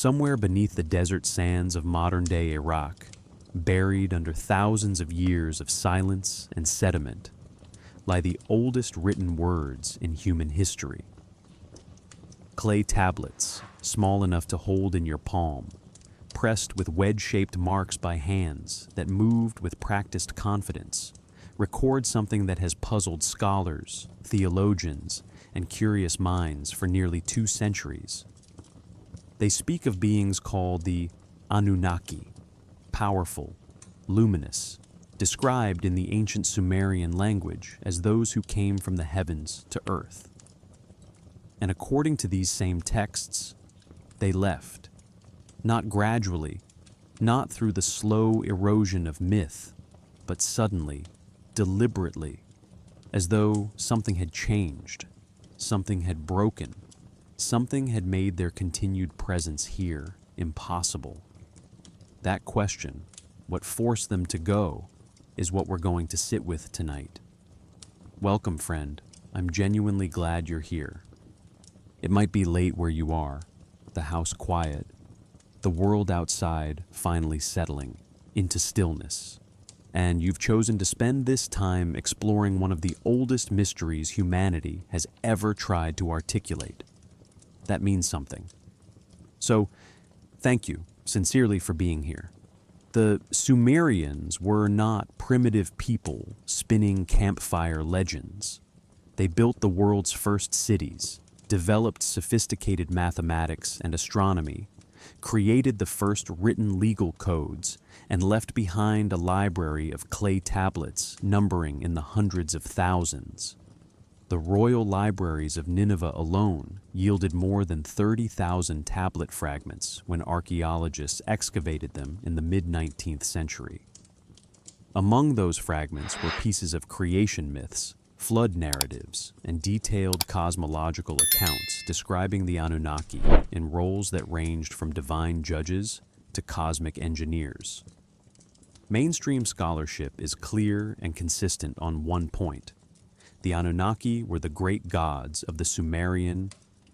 Somewhere beneath the desert sands of modern-day Iraq, buried under thousands of years of silence and sediment, lie the oldest written words in human history. Clay tablets, small enough to hold in your palm, pressed with wedge-shaped marks by hands that moved with practiced confidence, record something that has puzzled scholars, theologians, and curious minds for nearly 2 centuries. They speak of beings called the Anunnaki, powerful, luminous, described in the ancient Sumerian language as those who came from the heavens to earth. And according to these same texts, they left, not gradually, not through the slow erosion of myth, but suddenly, deliberately, as though something had changed, something had broken, something had made their continued presence here impossible. That question, what forced them to go, is what we're going to sit with tonight. Welcome, friend. I'm genuinely glad you're here. It might be late where you are, the house quiet, the world outside finally settling into stillness, and you've chosen to spend this time exploring one of the oldest mysteries humanity has ever tried to articulate. That means something. So, thank you sincerely for being here. The Sumerians were not primitive people spinning campfire legends. They built the world's first cities, developed sophisticated mathematics and astronomy, created the first written legal codes, and left behind a library of clay tablets numbering in the hundreds of thousands. The royal libraries of Nineveh alone yielded more than 30,000 tablet fragments when archaeologists excavated them in the mid-19th century. Among those fragments were pieces of creation myths, flood narratives, and detailed cosmological accounts describing the Anunnaki in roles that ranged from divine judges to cosmic engineers. Mainstream scholarship is clear and consistent on one point. The Anunnaki were the great gods of the Sumerian,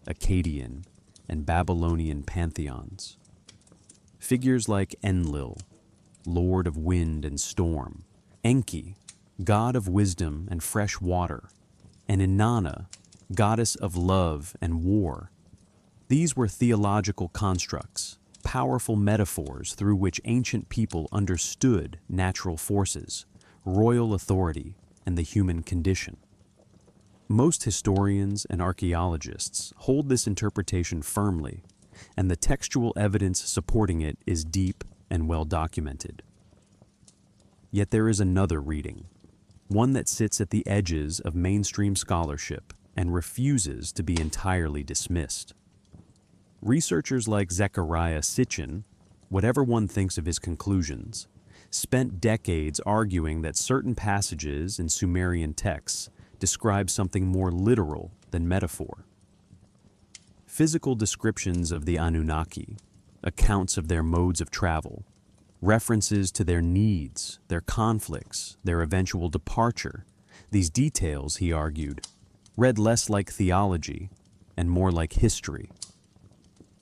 Akkadian, and Babylonian pantheons. Figures like Enlil, lord of wind and storm, Enki, god of wisdom and fresh water, and Inanna, goddess of love and war. These were theological constructs, powerful metaphors through which ancient people understood natural forces, royal authority, and the human condition. Most historians and archaeologists hold this interpretation firmly, and the textual evidence supporting it is deep and well documented. Yet there is another reading, one that sits at the edges of mainstream scholarship and refuses to be entirely dismissed. Researchers like Zecharia Sitchin, whatever one thinks of his conclusions, spent decades arguing that certain passages in Sumerian texts describe something more literal than metaphor. Physical descriptions of the Anunnaki, accounts of their modes of travel, references to their needs, their conflicts, their eventual departure, these details, he argued, read less like theology and more like history.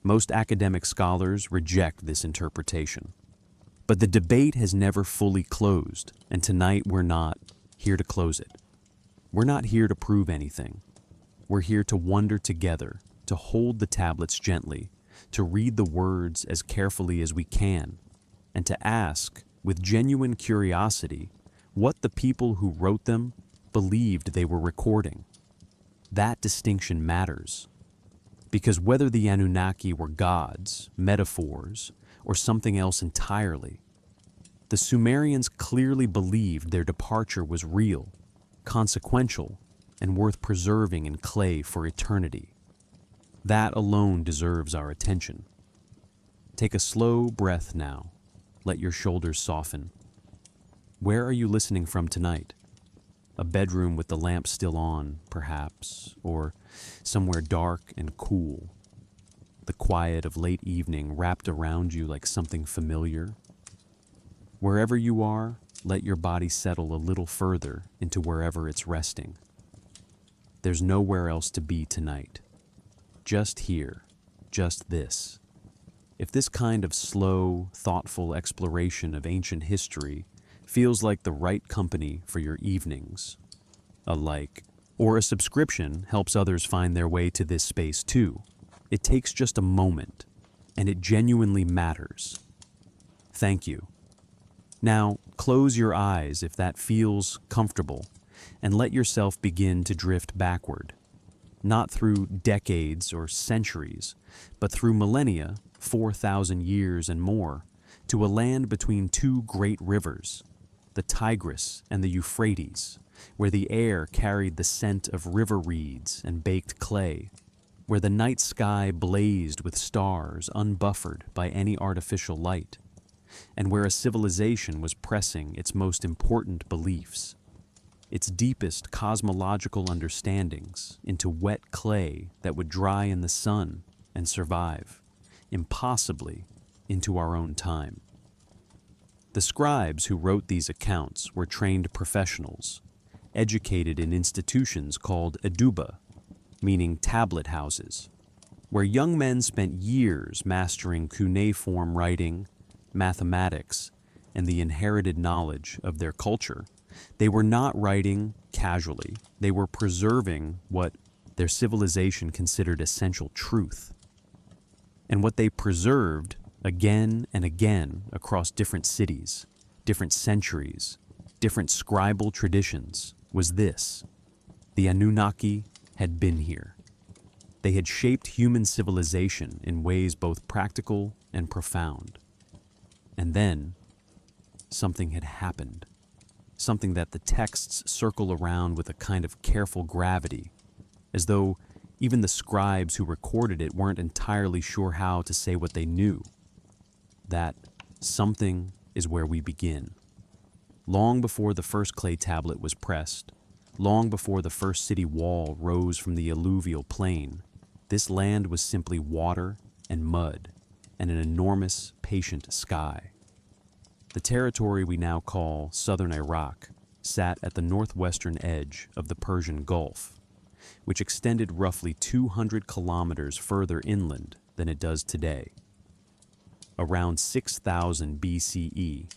Most academic scholars reject this interpretation. But the debate has never fully closed, and tonight we're not here to close it. We're not here to prove anything. We're here to wonder together, to hold the tablets gently, to read the words as carefully as we can, and to ask, with genuine curiosity, what the people who wrote them believed they were recording. That distinction matters, because whether the Anunnaki were gods, metaphors, or something else entirely, the Sumerians clearly believed their departure was real, consequential, and worth preserving in clay for eternity. That alone deserves our attention. Take a slow breath now. Let your shoulders soften. Where are you listening from tonight? A bedroom with the lamp still on, perhaps, or somewhere dark and cool. The quiet of late evening wrapped around you like something familiar. Wherever you are, let your body settle a little further into wherever it's resting. There's nowhere else to be tonight. Just here, just this. If this kind of slow, thoughtful exploration of ancient history feels like the right company for your evenings, a like or a subscription helps others find their way to this space too. It takes just a moment, and it genuinely matters. Thank you. Now, close your eyes if that feels comfortable, and let yourself begin to drift backward, not through decades or centuries, but through millennia, 4,000 years and more, to a land between two great rivers, the Tigris and the Euphrates, where the air carried the scent of river reeds and baked clay, where the night sky blazed with stars unbuffered by any artificial light, and where a civilization was pressing its most important beliefs, its deepest cosmological understandings into wet clay that would dry in the sun and survive, impossibly, into our own time. The scribes who wrote these accounts were trained professionals, educated in institutions called eduba, meaning tablet houses, where young men spent years mastering cuneiform writing, mathematics, and the inherited knowledge of their culture. They were not writing casually. They were preserving what their civilization considered essential truth. And what they preserved again and again across different cities, different centuries, different scribal traditions was this: the Anunnaki had been here. They had shaped human civilization in ways both practical and profound. And then, something had happened. Something that the texts circle around with a kind of careful gravity, as though even the scribes who recorded it weren't entirely sure how to say what they knew. That something is where we begin. Long before the first clay tablet was pressed, long before the first city wall rose from the alluvial plain, this land was simply water and mud and an enormous, patient sky. The territory we now call southern Iraq sat at the northwestern edge of the Persian Gulf, which extended roughly 200 kilometers further inland than it does today. Around 6000 BCE,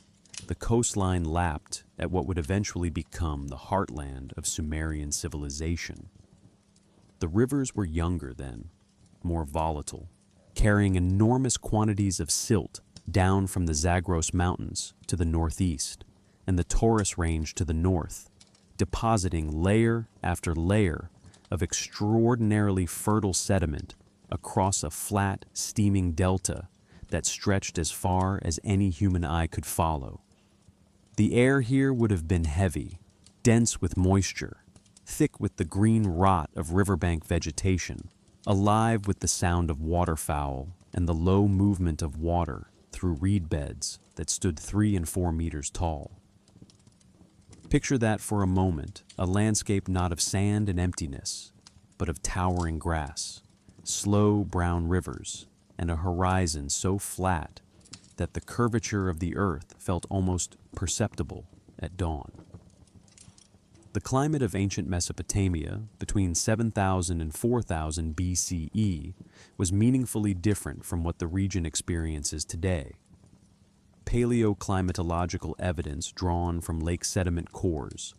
the coastline lapped at what would eventually become the heartland of Sumerian civilization. The rivers were younger then, more volatile, carrying enormous quantities of silt down from the Zagros Mountains to the northeast and the Taurus Range to the north, depositing layer after layer of extraordinarily fertile sediment across a flat, steaming delta that stretched as far as any human eye could follow. The air here would have been heavy, dense with moisture, thick with the green rot of riverbank vegetation, alive with the sound of waterfowl and the low movement of water through reed beds that stood 3 and 4 meters tall. Picture that for a moment, a landscape not of sand and emptiness, but of towering grass, slow brown rivers, and a horizon so flat that the curvature of the earth felt almost perceptible at dawn. The climate of ancient Mesopotamia between 7000 and 4000 BCE was meaningfully different from what the region experiences today. Paleoclimatological evidence drawn from lake sediment cores,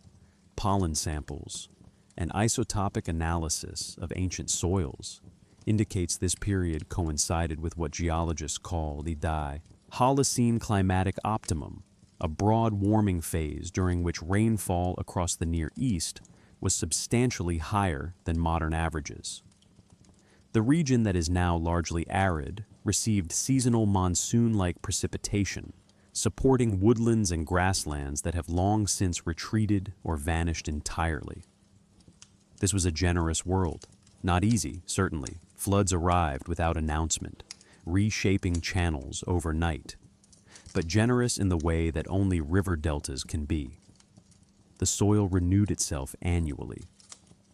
pollen samples, and isotopic analysis of ancient soils indicates this period coincided with what geologists call the Holocene climatic optimum, a broad warming phase during which rainfall across the Near East was substantially higher than modern averages. The region that is now largely arid received seasonal monsoon-like precipitation, supporting woodlands and grasslands that have long since retreated or vanished entirely. This was a generous world. Not easy, certainly. Floods arrived without announcement, reshaping channels overnight, but generous in the way that only river deltas can be. The soil renewed itself annually.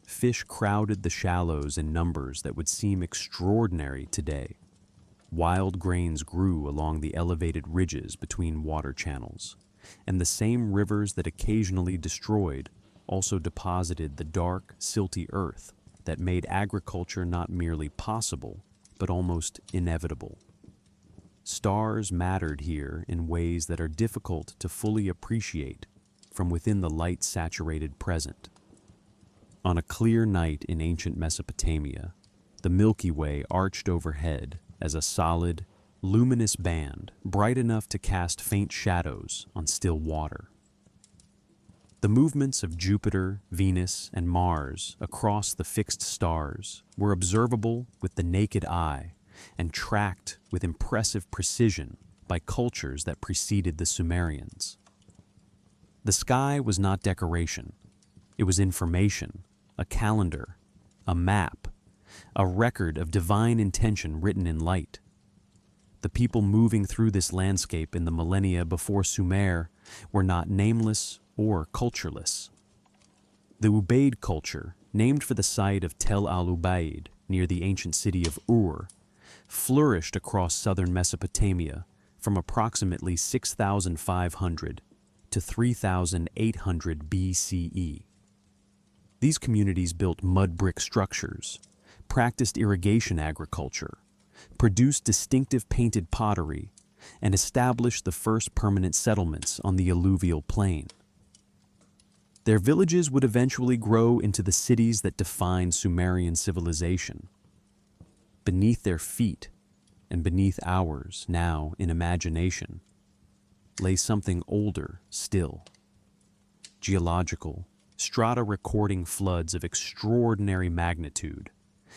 Fish crowded the shallows in numbers that would seem extraordinary today. Wild grains grew along the elevated ridges between water channels, and the same rivers that occasionally destroyed also deposited the dark, silty earth that made agriculture not merely possible, but almost inevitable. stars mattered here in ways that are difficult to fully appreciate from within the light-saturated present. On a clear night in ancient Mesopotamia, the Milky Way arched overhead as a solid, luminous band, bright enough to cast faint shadows on still water. The movements of Jupiter, Venus, and Mars across the fixed stars were observable with the naked eye and tracked with impressive precision by cultures that preceded the Sumerians. The sky was not decoration. It was information, a calendar, a map, a record of divine intention written in light. The people moving through this landscape in the millennia before Sumer were not nameless or cultureless. The Ubaid culture, named for the site of Tel al-Ubaid near the ancient city of Ur, flourished across southern Mesopotamia from approximately 6,500 to 3,800 BCE. These communities built mud brick structures, practiced irrigation agriculture, produced distinctive painted pottery, and established the first permanent settlements on the alluvial plain. Their villages would eventually grow into the cities that defined Sumerian civilization. Beneath their feet, and beneath ours now in imagination, lay something older still. Geological, strata recording floods of extraordinary magnitude,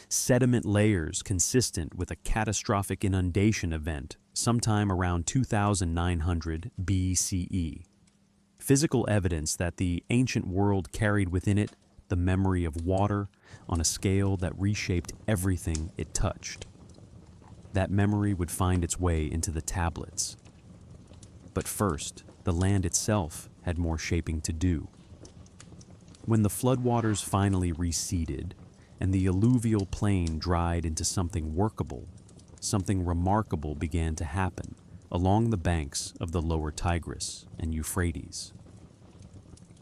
sediment layers consistent with a catastrophic inundation event sometime around 2900 BCE. Physical evidence that the ancient world carried within it the memory of water on a scale that reshaped everything it touched. That memory would find its way into the tablets. But first, the land itself had more shaping to do. When the floodwaters finally receded and the alluvial plain dried into something workable, something remarkable began to happen along the banks of the lower Tigris and Euphrates.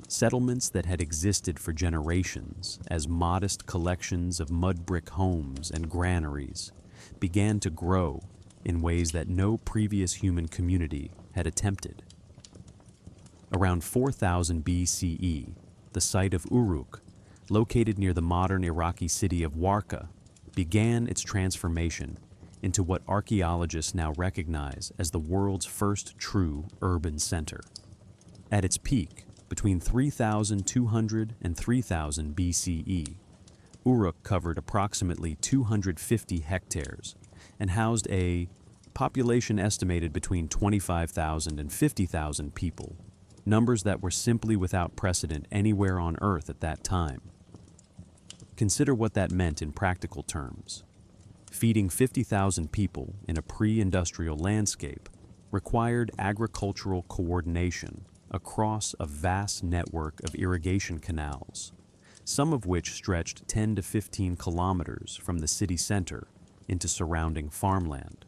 Settlements that had existed for generations as modest collections of mud brick homes and granaries began to grow in ways that no previous human community had attempted. Around 4000 BCE, the site of Uruk, located near the modern Iraqi city of Warqa, began its transformation into what archaeologists now recognize as the world's first true urban center. At its peak, between 3200 and 3000 BCE, Uruk covered approximately 250 hectares and housed a population estimated between 25,000 and 50,000 people, numbers that were simply without precedent anywhere on Earth at that time. Consider what that meant in practical terms. Feeding 50,000 people in a pre-industrial landscape required agricultural coordination across a vast network of irrigation canals, some of which stretched 10 to 15 kilometers from the city center into surrounding farmland.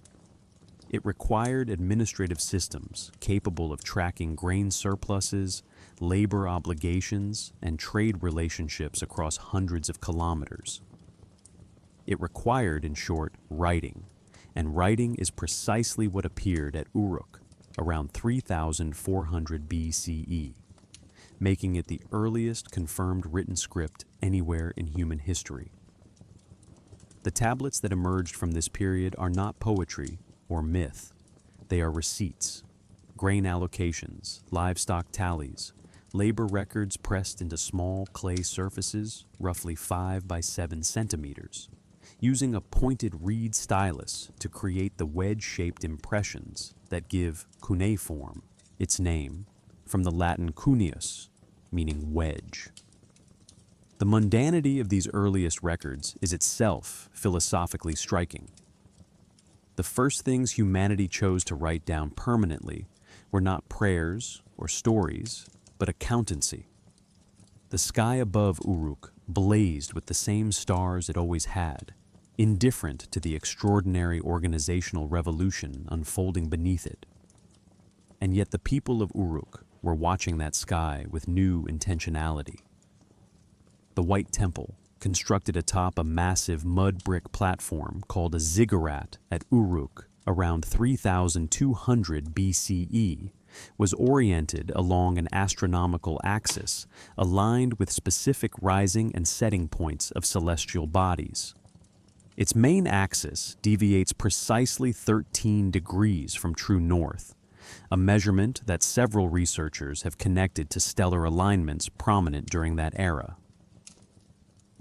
It required administrative systems capable of tracking grain surpluses, labor obligations, and trade relationships across hundreds of kilometers. It required, in short, writing, and writing is precisely what appeared at Uruk around 3400 BCE, making it the earliest confirmed written script anywhere in human history. The tablets that emerged from this period are not poetry or myth. They are receipts, grain allocations, livestock tallies, labor records pressed into small clay surfaces, roughly 5 by 7 centimeters, using a pointed reed stylus to create the wedge-shaped impressions that give cuneiform its name, from the Latin cuneus, meaning wedge. The mundanity of these earliest records is itself philosophically striking. The first things humanity chose to write down permanently were not prayers or stories, but accountancy. The sky above Uruk blazed with the same stars it always had, indifferent to the extraordinary organizational revolution unfolding beneath it. And yet the people of Uruk were watching that sky with new intentionality. The White Temple, constructed atop a massive mud brick platform called a ziggurat at Uruk, around 3200 BCE, was oriented along an astronomical axis aligned with specific rising and setting points of celestial bodies. Its main axis deviates precisely 13 degrees from true north, a measurement that several researchers have connected to stellar alignments prominent during that era.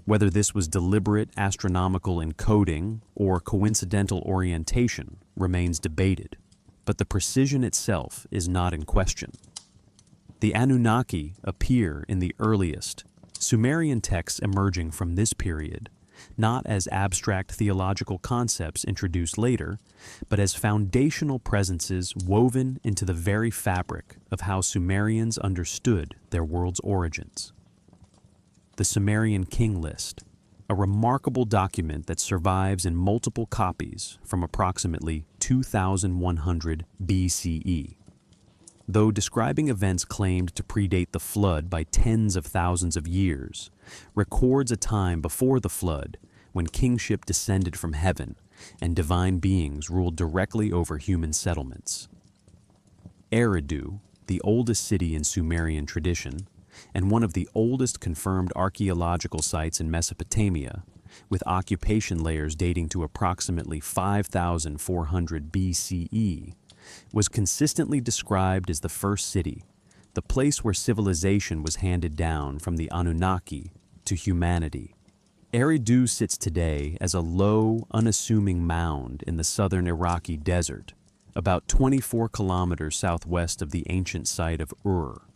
Whether this was deliberate astronomical encoding or coincidental orientation remains debated, but the precision itself is not in question. The Anunnaki appear in the earliest Sumerian texts emerging from this period, not as abstract theological concepts introduced later, but as foundational presences woven into the very fabric of how Sumerians understood their world's origins. The Sumerian King List, a remarkable document that survives in multiple copies from approximately 2100 BCE. Though describing events claimed to predate the flood by tens of thousands of years, records a time before the flood when kingship descended from heaven and divine beings ruled directly over human settlements. Eridu, the oldest city in Sumerian tradition, and one of the oldest confirmed archaeological sites in Mesopotamia, with occupation layers dating to approximately 5400 BCE, was consistently described as the first city, the place where civilization was handed down from the Anunnaki to humanity. Eridu sits today as a low, unassuming mound in the southern Iraqi desert, about 24 kilometers southwest of the ancient site of Uruk.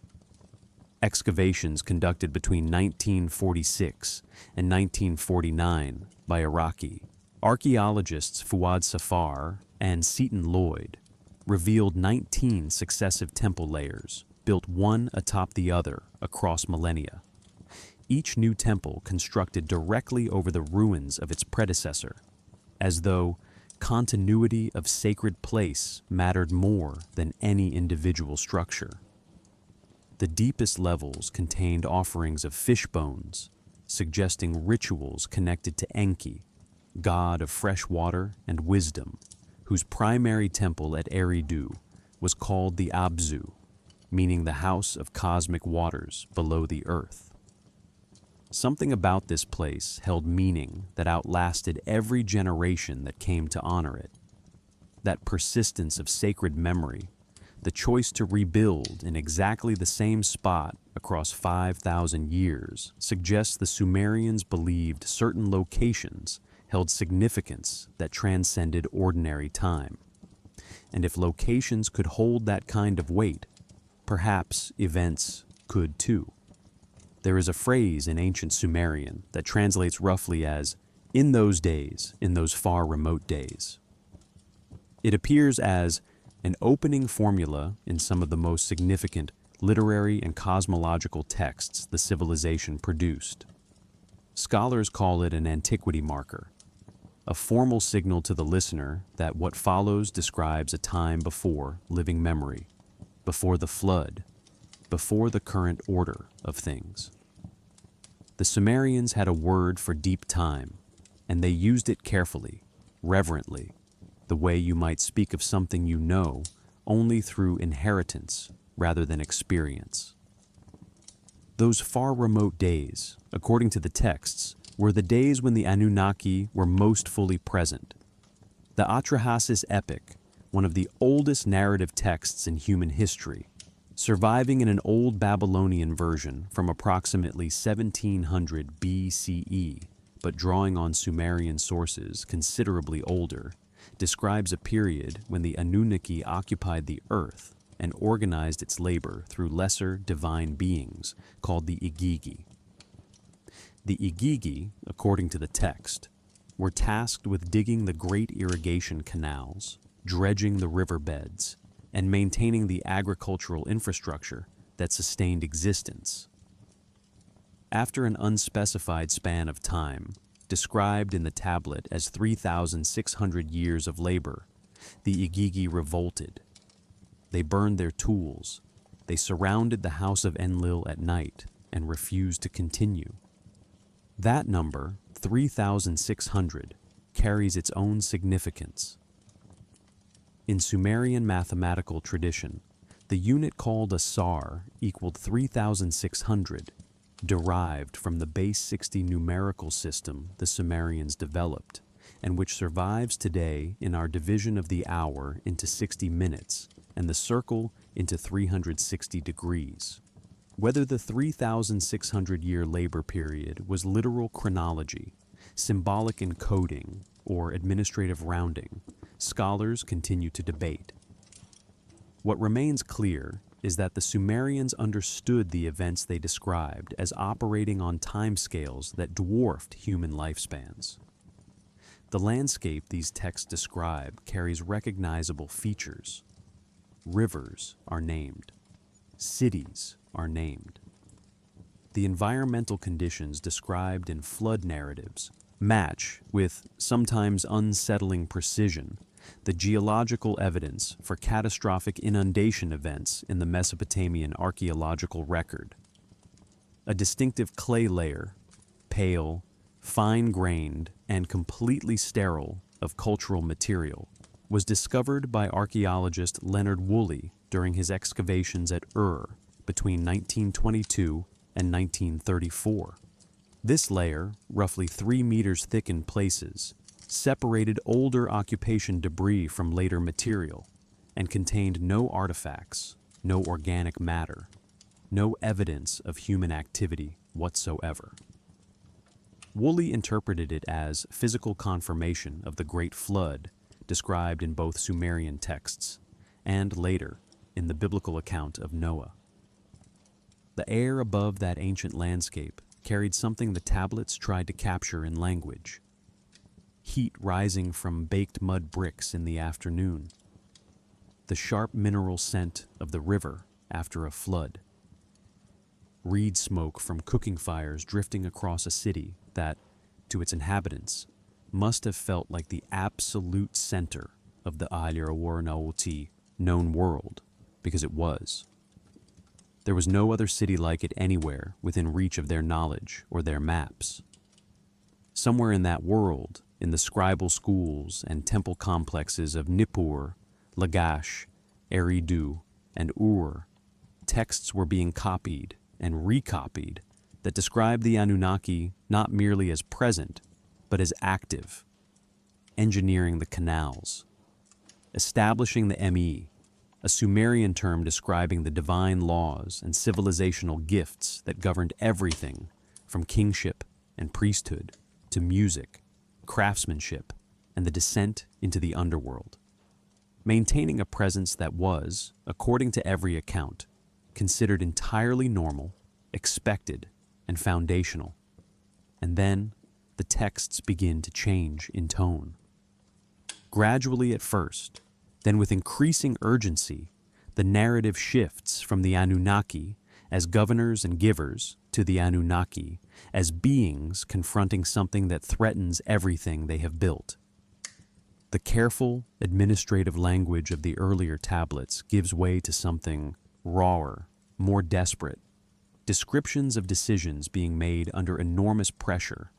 Excavations conducted between 1946 and 1949 by Iraqi archaeologists Fuad Safar and Seton Lloyd revealed 19 successive temple layers built one atop the other across millennia. Each new temple constructed directly over the ruins of its predecessor, as though continuity of sacred place mattered more than any individual structure. The deepest levels contained offerings of fish bones, suggesting rituals connected to Enki, god of fresh water and wisdom, whose primary temple at Eridu was called the Abzu, meaning the house of cosmic waters below the earth. Something about this place held meaning that outlasted every generation that came to honor it. That persistence of sacred memory, the choice to rebuild in exactly the same spot across 5,000 years, suggests the Sumerians believed certain locations held significance that transcended ordinary time. And if locations could hold that kind of weight, perhaps events could too. There is a phrase in ancient Sumerian that translates roughly as, "in those days, in those far remote days." It appears as an opening formula in some of the most significant literary and cosmological texts the civilization produced. Scholars call it an antiquity marker, a formal signal to the listener that what follows describes a time before living memory, before the flood, before the current order of things. The Sumerians had a word for deep time, and they used it carefully, reverently, the way you might speak of something you know only through inheritance rather than experience. Those far remote days, according to the texts, were the days when the Anunnaki were most fully present. The Atrahasis epic, one of the oldest narrative texts in human history, surviving in an old Babylonian version from approximately 1700 BCE, but drawing on Sumerian sources considerably older, describes a period when the Anunnaki occupied the earth and organized its labor through lesser divine beings called the Igigi. The Igigi, according to the text, were tasked with digging the great irrigation canals, dredging the riverbeds, and maintaining the agricultural infrastructure that sustained existence. After an unspecified span of time, described in the tablet as 3,600 years of labor, the Igigi revolted. They burned their tools, they surrounded the house of Enlil at night, and refused to continue. That number, 3,600, carries its own significance. In Sumerian mathematical tradition, the unit called a sar equaled 3,600, derived from the base 60 numerical system the Sumerians developed, and which survives today in our division of the hour into 60 minutes and the circle into 360 degrees. Whether the 3,600-year labor period was literal chronology, symbolic encoding, or administrative rounding, scholars continue to debate. What remains clear is that the Sumerians understood the events they described as operating on timescales that dwarfed human lifespans. The landscape these texts describe carries recognizable features. Rivers are named. Cities are named. The environmental conditions described in flood narratives match, with sometimes unsettling precision, the geological evidence for catastrophic inundation events in the Mesopotamian archaeological record. A distinctive clay layer, pale, fine-grained, and completely sterile of cultural material, was discovered by archaeologist Leonard Woolley during his excavations at Ur between 1922 and 1934. This layer, roughly 3 meters thick in places, separated older occupation debris from later material and contained no artifacts, no organic matter, no evidence of human activity whatsoever. Woolley interpreted it as physical confirmation of the Great Flood described in both Sumerian texts and later in the biblical account of Noah. The air above that ancient landscape carried something the tablets tried to capture in language. Heat rising from baked mud bricks in the afternoon. The sharp mineral scent of the river after a flood. Reed smoke from cooking fires drifting across a city that, to its inhabitants, must have felt like the absolute center of the Alir-Warnaoti known world, because it was. There was no other city like it anywhere within reach of their knowledge or their maps. Somewhere in that world, in the scribal schools and temple complexes of Nippur, Lagash, Eridu, and Ur, texts were being copied and recopied that describe the Anunnaki not merely as present, but as active, engineering the canals, establishing the Me, a Sumerian term describing the divine laws and civilizational gifts that governed everything from kingship and priesthood to music, craftsmanship, and the descent into the underworld. Maintaining a presence that was, according to every account, considered entirely normal, expected, and foundational. And then, the texts begin to change in tone. Gradually at first, then with increasing urgency, the narrative shifts from the Anunnaki as governors and givers to the Anunnaki as beings confronting something that threatens everything they have built. The careful, administrative language of the earlier tablets gives way to something rawer, more desperate, descriptions of decisions being made under enormous pressure,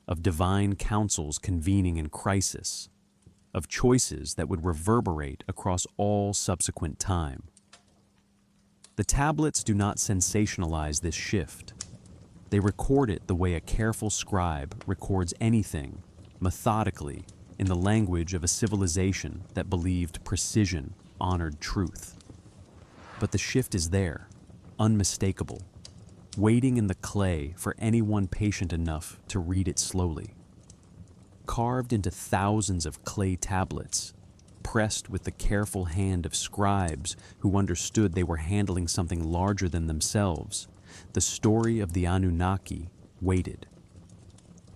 of divine councils convening in crisis, of choices that would reverberate across all subsequent time. The tablets do not sensationalize this shift. They record it the way a careful scribe records anything, methodically, in the language of a civilization that believed precision honored truth. But the shift is there, unmistakable, waiting in the clay for anyone patient enough to read it slowly. Carved into thousands of clay tablets, pressed with the careful hand of scribes who understood they were handling something larger than themselves, the story of the Anunnaki waited.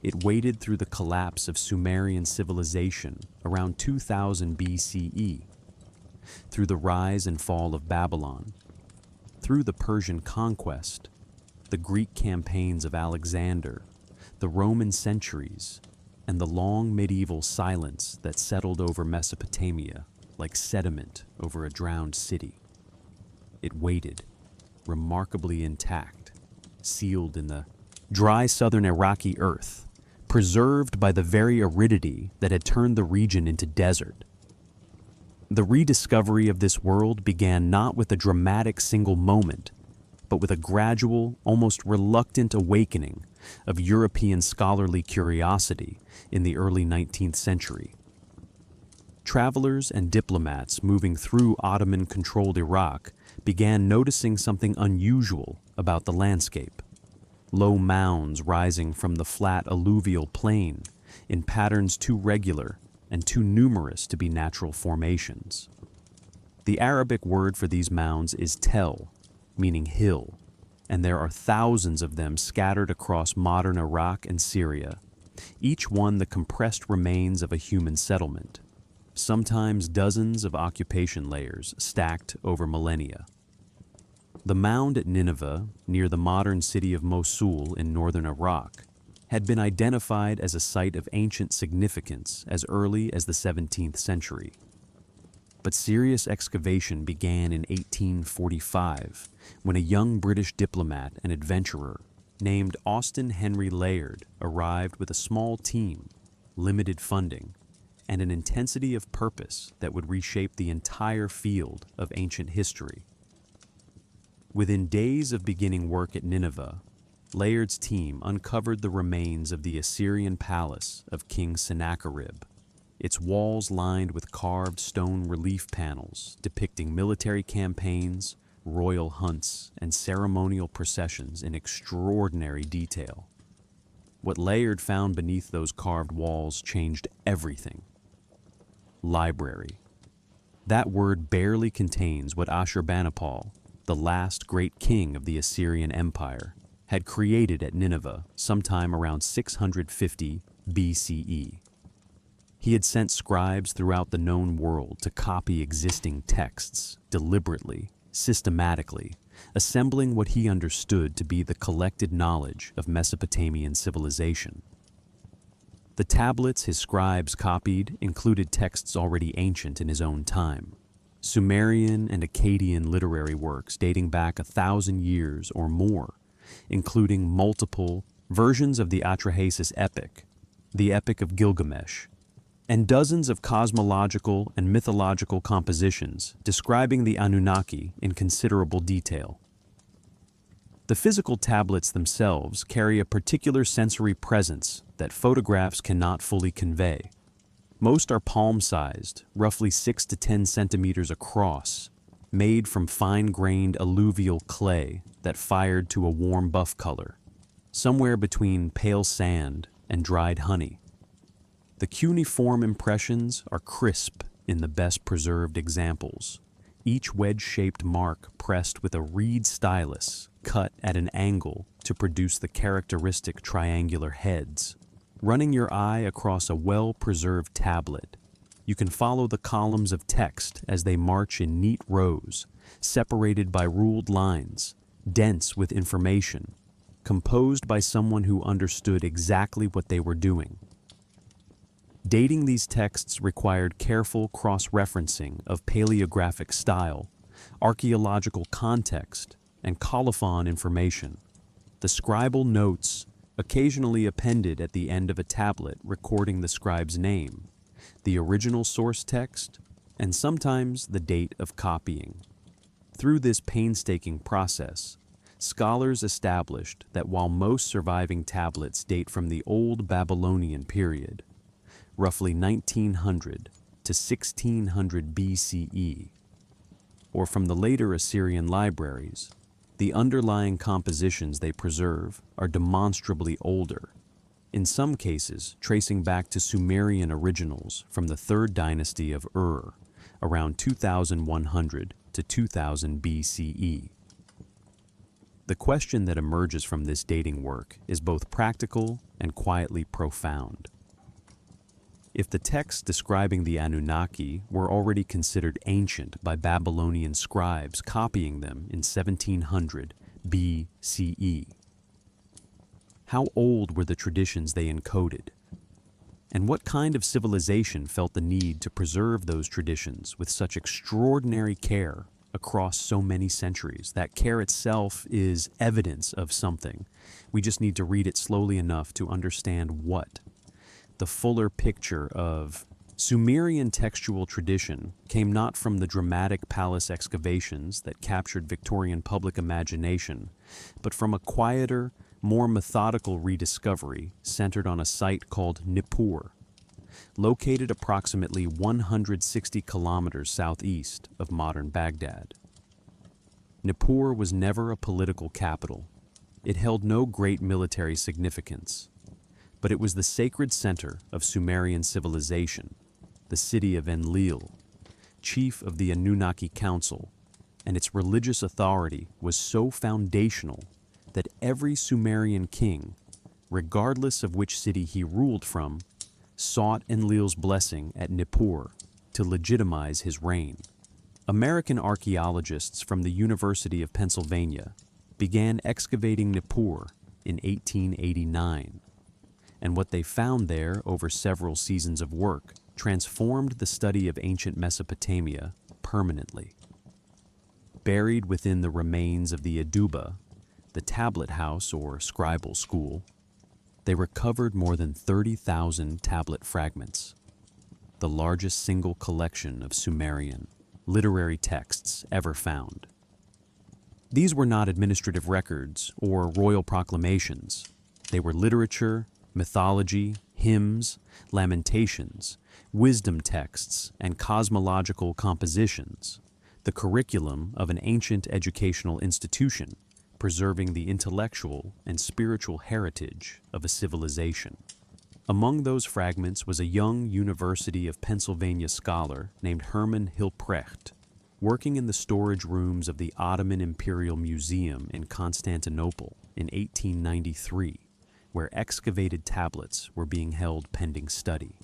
It waited through the collapse of Sumerian civilization around 2000 BCE, through the rise and fall of Babylon, through the Persian conquest, the Greek campaigns of Alexander, the Roman centuries, and the long medieval silence that settled over Mesopotamia like sediment over a drowned city. It waited, remarkably intact, sealed in the dry southern Iraqi earth, preserved by the very aridity that had turned the region into desert. The rediscovery of this world began not with a dramatic single moment, but with a gradual, almost reluctant awakening of European scholarly curiosity in the early 19th century. Travelers and diplomats moving through Ottoman-controlled Iraq began noticing something unusual about the landscape. Low mounds rising from the flat alluvial plain in patterns too regular and too numerous to be natural formations. The Arabic word for these mounds is tell, meaning hill, and there are thousands of them scattered across modern Iraq and Syria, each one the compressed remains of a human settlement, sometimes dozens of occupation layers stacked over millennia. The mound at Nineveh, near the modern city of Mosul in northern Iraq, had been identified as a site of ancient significance as early as the 17th century. But serious excavation began in 1845 when a young British diplomat and adventurer named Austin Henry Layard arrived with a small team, limited funding, and an intensity of purpose that would reshape the entire field of ancient history. Within days of beginning work at Nineveh, Layard's team uncovered the remains of the Assyrian palace of King Sennacherib, its walls lined with carved stone relief panels depicting military campaigns, royal hunts, and ceremonial processions in extraordinary detail. What Layard found beneath those carved walls changed everything. Library. That word barely contains what Ashurbanipal, the last great king of the Assyrian Empire, had created at Nineveh sometime around 650 BCE. He had sent scribes throughout the known world to copy existing texts deliberately, systematically, assembling what he understood to be the collected knowledge of Mesopotamian civilization. The tablets his scribes copied included texts already ancient in his own time, Sumerian and Akkadian literary works dating back 1,000 years or more, including multiple versions of the Atrahasis epic, the Epic of Gilgamesh, and dozens of cosmological and mythological compositions describing the Anunnaki in considerable detail. The physical tablets themselves carry a particular sensory presence that photographs cannot fully convey. Most are palm-sized, roughly 6 to 10 centimeters across, made from fine-grained alluvial clay that fired to a warm buff color, somewhere between pale sand and dried honey. The cuneiform impressions are crisp in the best preserved examples, each wedge-shaped mark pressed with a reed stylus cut at an angle to produce the characteristic triangular heads. Running your eye across a well-preserved tablet, you can follow the columns of text as they march in neat rows, separated by ruled lines, dense with information, composed by someone who understood exactly what they were doing. Dating these texts required careful cross-referencing of paleographic style, archaeological context, and colophon information. The scribal notes, occasionally appended at the end of a tablet recording the scribe's name, the original source text, and sometimes the date of copying. Through this painstaking process, scholars established that while most surviving tablets date from the Old Babylonian period, roughly 1900 to 1600 BCE, or from the later Assyrian libraries, the underlying compositions they preserve are demonstrably older, in some cases tracing back to Sumerian originals from the 3rd dynasty of Ur, around 2100 to 2000 BCE. The question that emerges from this dating work is both practical and quietly profound. If the texts describing the Anunnaki were already considered ancient by Babylonian scribes copying them in 1700 BCE, how old were the traditions they encoded? And what kind of civilization felt the need to preserve those traditions with such extraordinary care across so many centuries? That care itself is evidence of something. We just need to read it slowly enough to understand what. The fuller picture of Sumerian textual tradition came not from the dramatic palace excavations that captured Victorian public imagination, but from a quieter, more methodical rediscovery centered on a site called Nippur, located approximately 160 kilometers southeast of modern Baghdad. Nippur was never a political capital. It held no great military significance, but it was the sacred center of Sumerian civilization, the city of Enlil, chief of the Anunnaki Council, and its religious authority was so foundational that every Sumerian king, regardless of which city he ruled from, sought Enlil's blessing at Nippur to legitimize his reign. American archaeologists from the University of Pennsylvania began excavating Nippur in 1889, and what they found there over several seasons of work transformed the study of ancient Mesopotamia permanently. Buried within the remains of the Aduba, the tablet house or Scribal school, they recovered more than 30,000 tablet fragments, the largest single collection of Sumerian literary texts ever found. These were not administrative records or royal proclamations. They were literature, mythology, hymns, lamentations, wisdom texts, and cosmological compositions, the curriculum of an ancient educational institution, preserving the intellectual and spiritual heritage of a civilization. Among those fragments was a young University of Pennsylvania scholar named Hermann Hilprecht, working in the storage rooms of the Ottoman Imperial Museum in Constantinople in 1893, where excavated tablets were being held pending study.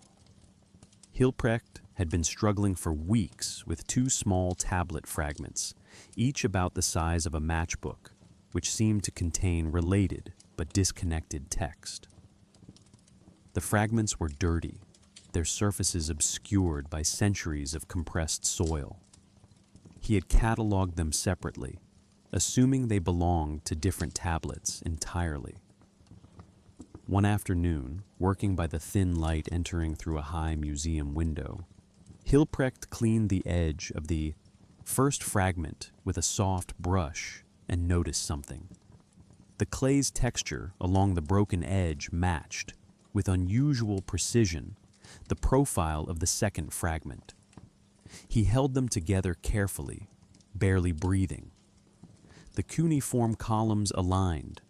Hilprecht had been struggling for weeks with two small tablet fragments, each about the size of a matchbook, which seemed to contain related but disconnected text. The fragments were dirty, their surfaces obscured by centuries of compressed soil. He had cataloged them separately, assuming they belonged to different tablets entirely. One afternoon, working by the thin light entering through a high museum window, Hilprecht cleaned the edge of the first fragment with a soft brush and noticed something. The clay's texture along the broken edge matched, with unusual precision, the profile of the second fragment. He held them together carefully, barely breathing. The cuneiform columns aligned,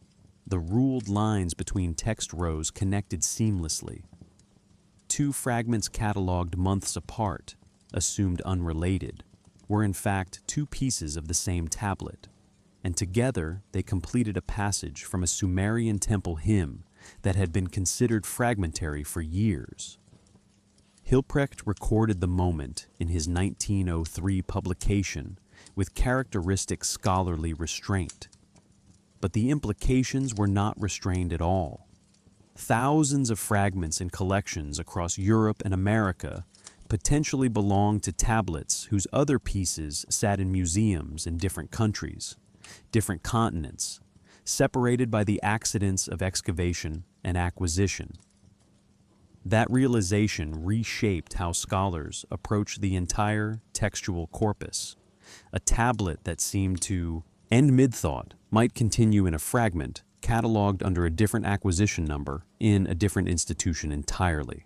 the ruled lines between text rows connected seamlessly. Two fragments catalogued months apart, assumed unrelated, were in fact two pieces of the same tablet, and together they completed a passage from a Sumerian temple hymn that had been considered fragmentary for years. Hilprecht recorded the moment in his 1903 publication with characteristic scholarly restraint. But the implications were not restrained at all. Thousands of fragments in collections across Europe and America potentially belonged to tablets whose other pieces sat in museums in different countries, different continents, separated by the accidents of excavation and acquisition. That realization reshaped how scholars approached the entire textual corpus. A tablet that seemed to end mid-thought might continue in a fragment cataloged under a different acquisition number in a different institution entirely.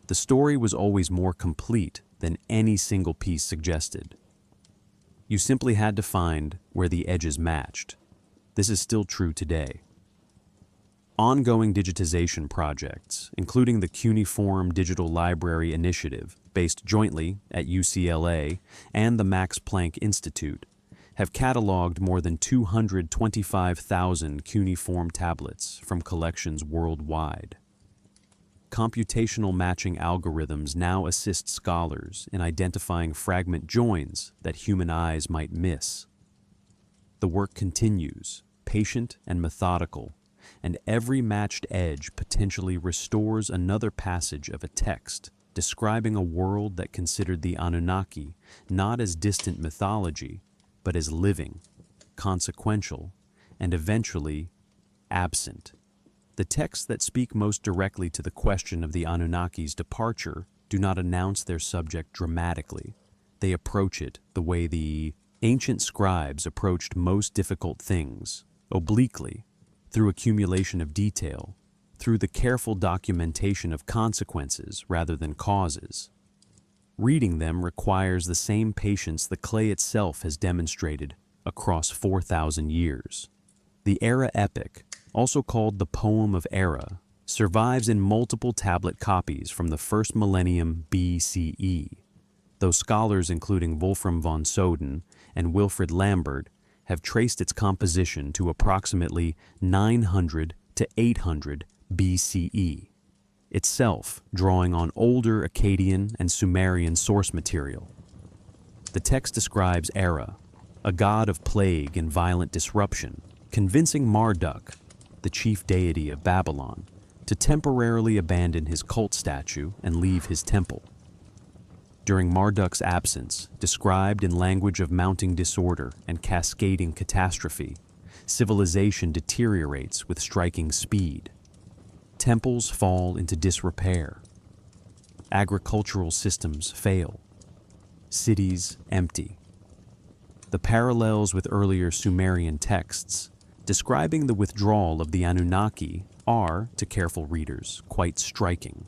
The story was always more complete than any single piece suggested. You simply had to find where the edges matched. This is still true today. Ongoing digitization projects, including the Cuneiform Digital Library Initiative, based jointly at UCLA and the Max Planck Institute, have cataloged more than 225,000 cuneiform tablets from collections worldwide. Computational matching algorithms now assist scholars in identifying fragment joins that human eyes might miss. The work continues, patient and methodical, and every matched edge potentially restores another passage of a text describing a world that considered the Anunnaki not as distant mythology, but as living, consequential, and eventually absent. The texts that speak most directly to the question of the Anunnaki's departure do not announce their subject dramatically. They approach it the way the ancient scribes approached most difficult things, obliquely, through accumulation of detail, through the careful documentation of consequences rather than causes. Reading them requires the same patience the clay itself has demonstrated across 4,000 years. The Era epic, also called the Poem of Era, survives in multiple tablet copies from the first millennium BCE, though scholars including Wolfram von Soden and Wilfrid Lambert have traced its composition to approximately 900 to 800 BCE, itself drawing on older Akkadian and Sumerian source material. The text describes Era, a god of plague and violent disruption, convincing Marduk, the chief deity of Babylon, to temporarily abandon his cult statue and leave his temple. During Marduk's absence, described in language of mounting disorder and cascading catastrophe, civilization deteriorates with striking speed. Temples fall into disrepair. Agricultural systems fail. Cities empty. The parallels with earlier Sumerian texts, describing the withdrawal of the Anunnaki, are, to careful readers, quite striking.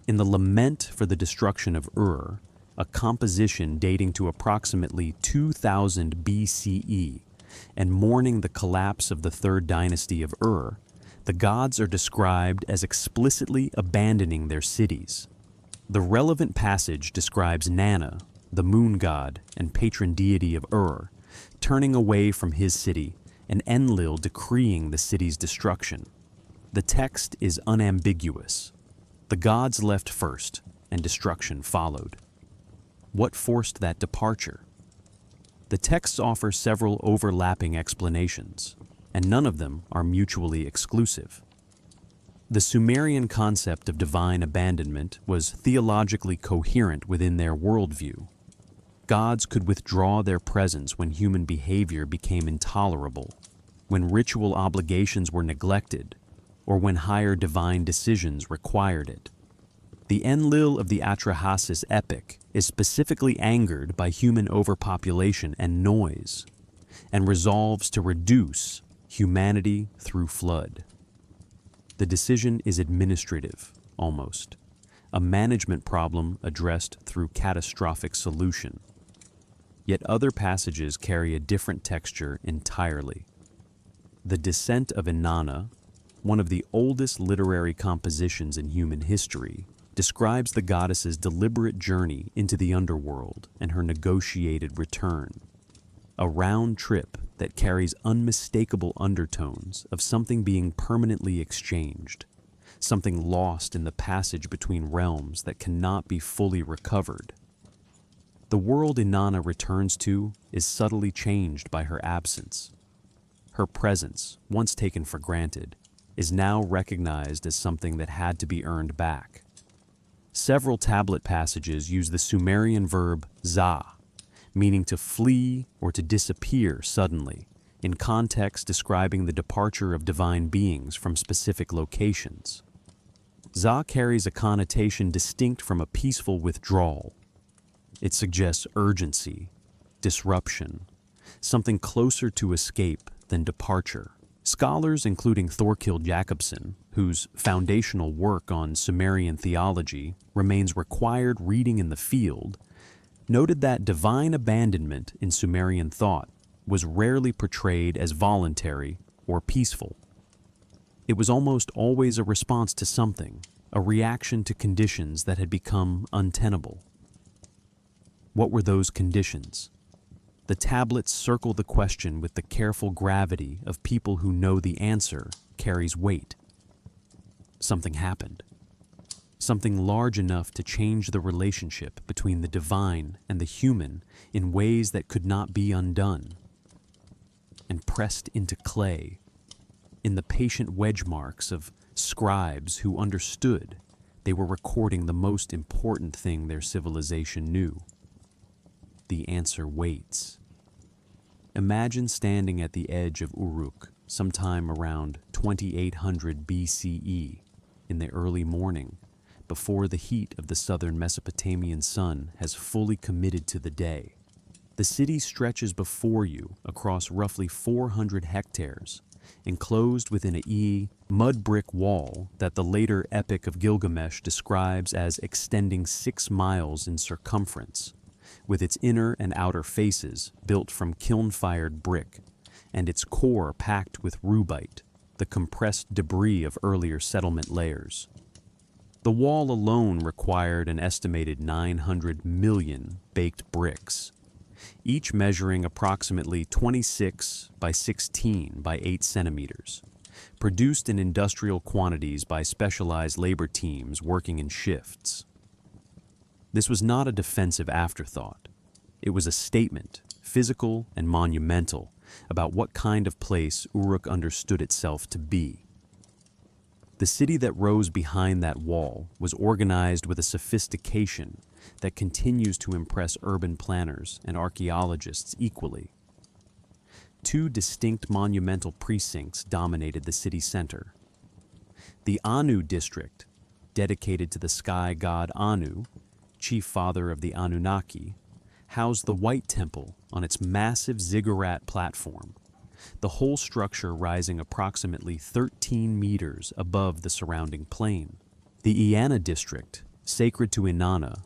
In the Lament for the Destruction of Ur, a composition dating to approximately 2000 BCE, and mourning the collapse of the third dynasty of Ur, the gods are described as explicitly abandoning their cities. The relevant passage describes Nana, the moon god and patron deity of Ur, turning away from his city and Enlil decreeing the city's destruction. The text is unambiguous. The gods left first, and destruction followed. What forced that departure? The texts offer several overlapping explanations, and none of them are mutually exclusive. The Sumerian concept of divine abandonment was theologically coherent within their worldview. Gods could withdraw their presence when human behavior became intolerable, when ritual obligations were neglected, or when higher divine decisions required it. The Enlil of the Atrahasis epic is specifically angered by human overpopulation and noise, and resolves to reduce humanity through flood. The decision is administrative, almost, a management problem addressed through catastrophic solution. Yet other passages carry a different texture entirely. The Descent of Inanna, one of the oldest literary compositions in human history, describes the goddess's deliberate journey into the underworld and her negotiated return. A round trip that carries unmistakable undertones of something being permanently exchanged, something lost in the passage between realms that cannot be fully recovered. The world Inanna returns to is subtly changed by her absence. Her presence, once taken for granted, is now recognized as something that had to be earned back. Several tablet passages use the Sumerian verb za, meaning to flee or to disappear suddenly, in context describing the departure of divine beings from specific locations. Za carries a connotation distinct from a peaceful withdrawal. It suggests urgency, disruption, something closer to escape than departure. Scholars, including Thorkild Jacobsen, whose foundational work on Sumerian theology remains required reading in the field, noted that divine abandonment in Sumerian thought was rarely portrayed as voluntary or peaceful. It was almost always a response to something, a reaction to conditions that had become untenable. What were those conditions? The tablets circle the question with the careful gravity of people who know the answer carries weight. Something happened. Something large enough to change the relationship between the divine and the human in ways that could not be undone. And pressed into clay, in the patient wedge marks of scribes who understood they were recording the most important thing their civilization knew. The answer waits. Imagine standing at the edge of Uruk sometime around 2800 BCE in the early morning, before the heat of the southern Mesopotamian sun has fully committed to the day. The city stretches before you across roughly 400 hectares, enclosed within a mud brick wall that the later Epic of Gilgamesh describes as extending 6 miles in circumference, with its inner and outer faces built from kiln-fired brick, and its core packed with rubite, the compressed debris of earlier settlement layers. The wall alone required an estimated 900 million baked bricks, each measuring approximately 26 by 16 by 8 centimeters, produced in industrial quantities by specialized labor teams working in shifts. This was not a defensive afterthought. It was a statement, physical and monumental, about what kind of place Uruk understood itself to be. The city that rose behind that wall was organized with a sophistication that continues to impress urban planners and archaeologists equally. 2 distinct monumental precincts dominated the city center. The Anu district, dedicated to the sky god Anu, chief father of the Anunnaki, housed the White Temple on its massive ziggurat platform, the whole structure rising approximately 13 meters above the surrounding plain. The Eanna district, sacred to Inanna,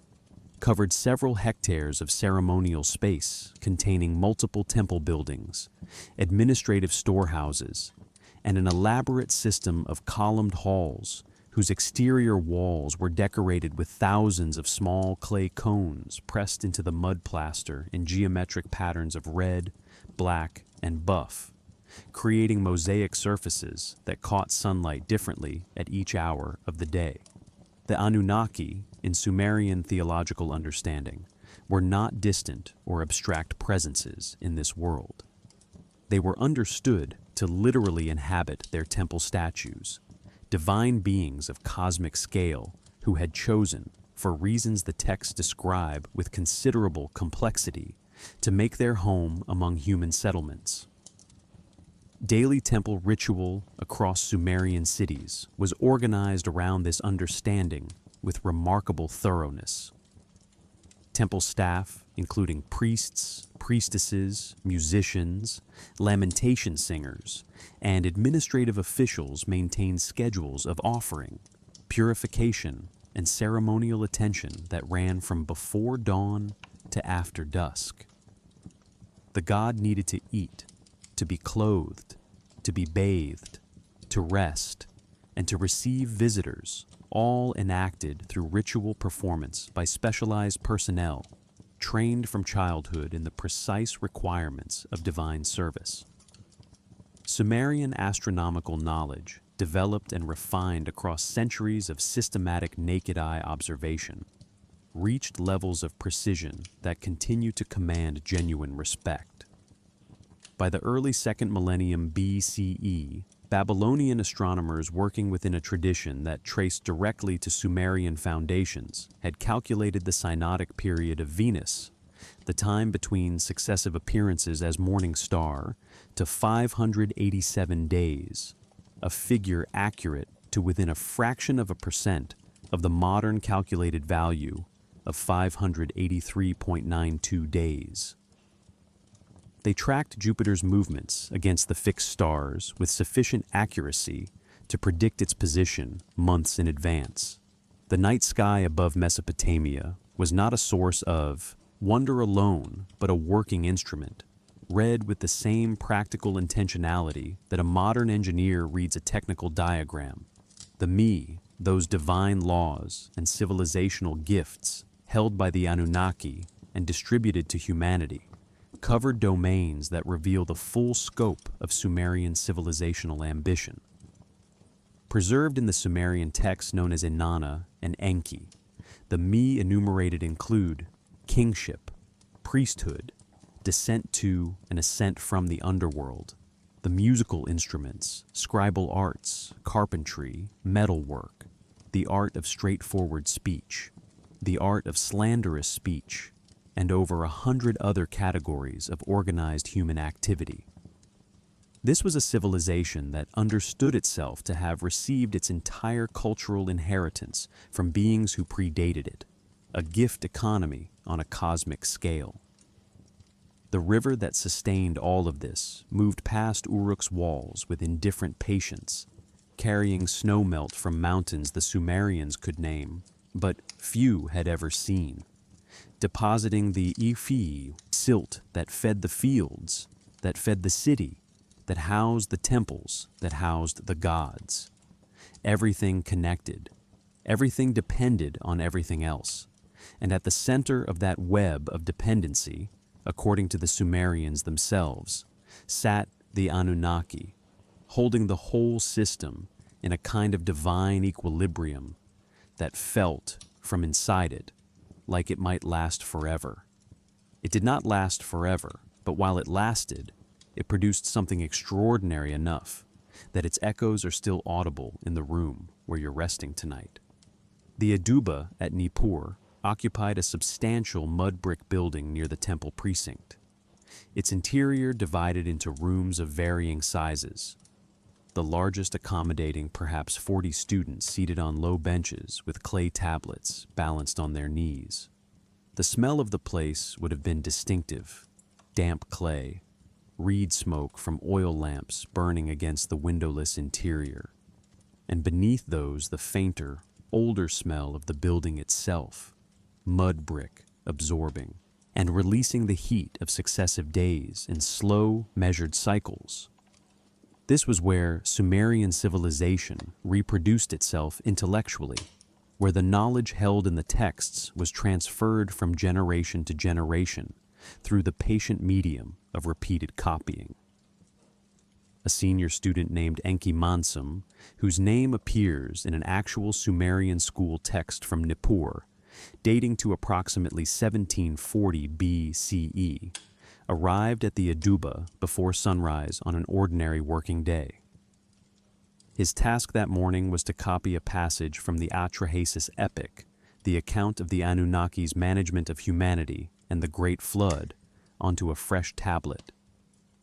covered several hectares of ceremonial space containing multiple temple buildings, administrative storehouses, and an elaborate system of columned halls whose exterior walls were decorated with thousands of small clay cones pressed into the mud plaster in geometric patterns of red, black, and buff, creating mosaic surfaces that caught sunlight differently at each hour of the day. The Anunnaki, in Sumerian theological understanding, were not distant or abstract presences in this world. They were understood to literally inhabit their temple statues, divine beings of cosmic scale who had chosen, for reasons the texts describe with considerable complexity, to make their home among human settlements. Daily temple ritual across Sumerian cities was organized around this understanding with remarkable thoroughness. Temple staff, including priests, priestesses, musicians, lamentation singers, and administrative officials, maintained schedules of offering, purification, and ceremonial attention that ran from before dawn to after dusk. The god needed to eat, to be clothed, to be bathed, to rest, and to receive visitors, all enacted through ritual performance by specialized personnel, trained from childhood in the precise requirements of divine service. Sumerian astronomical knowledge, developed and refined across centuries of systematic naked-eye observation, reached levels of precision that continue to command genuine respect. By the early 2nd millennium BCE, Babylonian astronomers working within a tradition that traced directly to Sumerian foundations had calculated the synodic period of Venus, the time between successive appearances as morning star, to 587 days, a figure accurate to within a fraction of a percent of the modern calculated value of 583.92 days. They tracked Jupiter's movements against the fixed stars with sufficient accuracy to predict its position months in advance. The night sky above Mesopotamia was not a source of wonder alone, but a working instrument, read with the same practical intentionality that a modern engineer reads a technical diagram. The me, those divine laws and civilizational gifts held by the Anunnaki and distributed to humanity, covered domains that reveal the full scope of Sumerian civilizational ambition. Preserved in the Sumerian texts known as Inanna and Enki, the me enumerated include kingship, priesthood, descent to and ascent from the underworld, the musical instruments, scribal arts, carpentry, metalwork, the art of straightforward speech, the art of slanderous speech, and over 100 other categories of organized human activity. This was a civilization that understood itself to have received its entire cultural inheritance from beings who predated it, a gift economy on a cosmic scale. The river that sustained all of this moved past Uruk's walls with indifferent patience, carrying snowmelt from mountains the Sumerians could name, but few had ever seen, depositing the Ifi silt that fed the fields, that fed the city, that housed the temples, that housed the gods. Everything connected, everything depended on everything else, and at the center of that web of dependency, according to the Sumerians themselves, sat the Anunnaki, holding the whole system in a kind of divine equilibrium that felt, from inside it, like it might last forever. It did not last forever, but while it lasted, it produced something extraordinary enough that its echoes are still audible in the room where you're resting tonight. The Aduba at Nippur occupied a substantial mud brick building near the temple precinct. Its interior divided into rooms of varying sizes, the largest accommodating perhaps 40 students seated on low benches with clay tablets balanced on their knees. The smell of the place would have been distinctive: damp clay, reed smoke from oil lamps burning against the windowless interior, and beneath those the fainter, older smell of the building itself, mud brick absorbing and releasing the heat of successive days in slow, measured cycles. This was where Sumerian civilization reproduced itself intellectually, where the knowledge held in the texts was transferred from generation to generation through the patient medium of repeated copying. A senior student named Enki, whose name appears in an actual Sumerian school text from Nippur, dating to approximately 1740 BCE, arrived at the Aduba before sunrise on an ordinary working day. His task that morning was to copy a passage from the Atrahasis epic, the account of the Anunnaki's management of humanity and the Great Flood, onto a fresh tablet.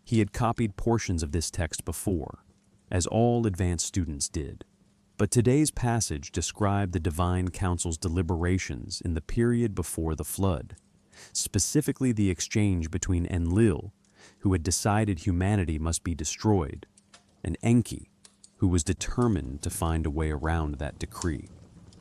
He had copied portions of this text before, as all advanced students did, but today's passage described the Divine Council's deliberations in the period before the flood, specifically the exchange between Enlil, who had decided humanity must be destroyed, and Enki, who was determined to find a way around that decree.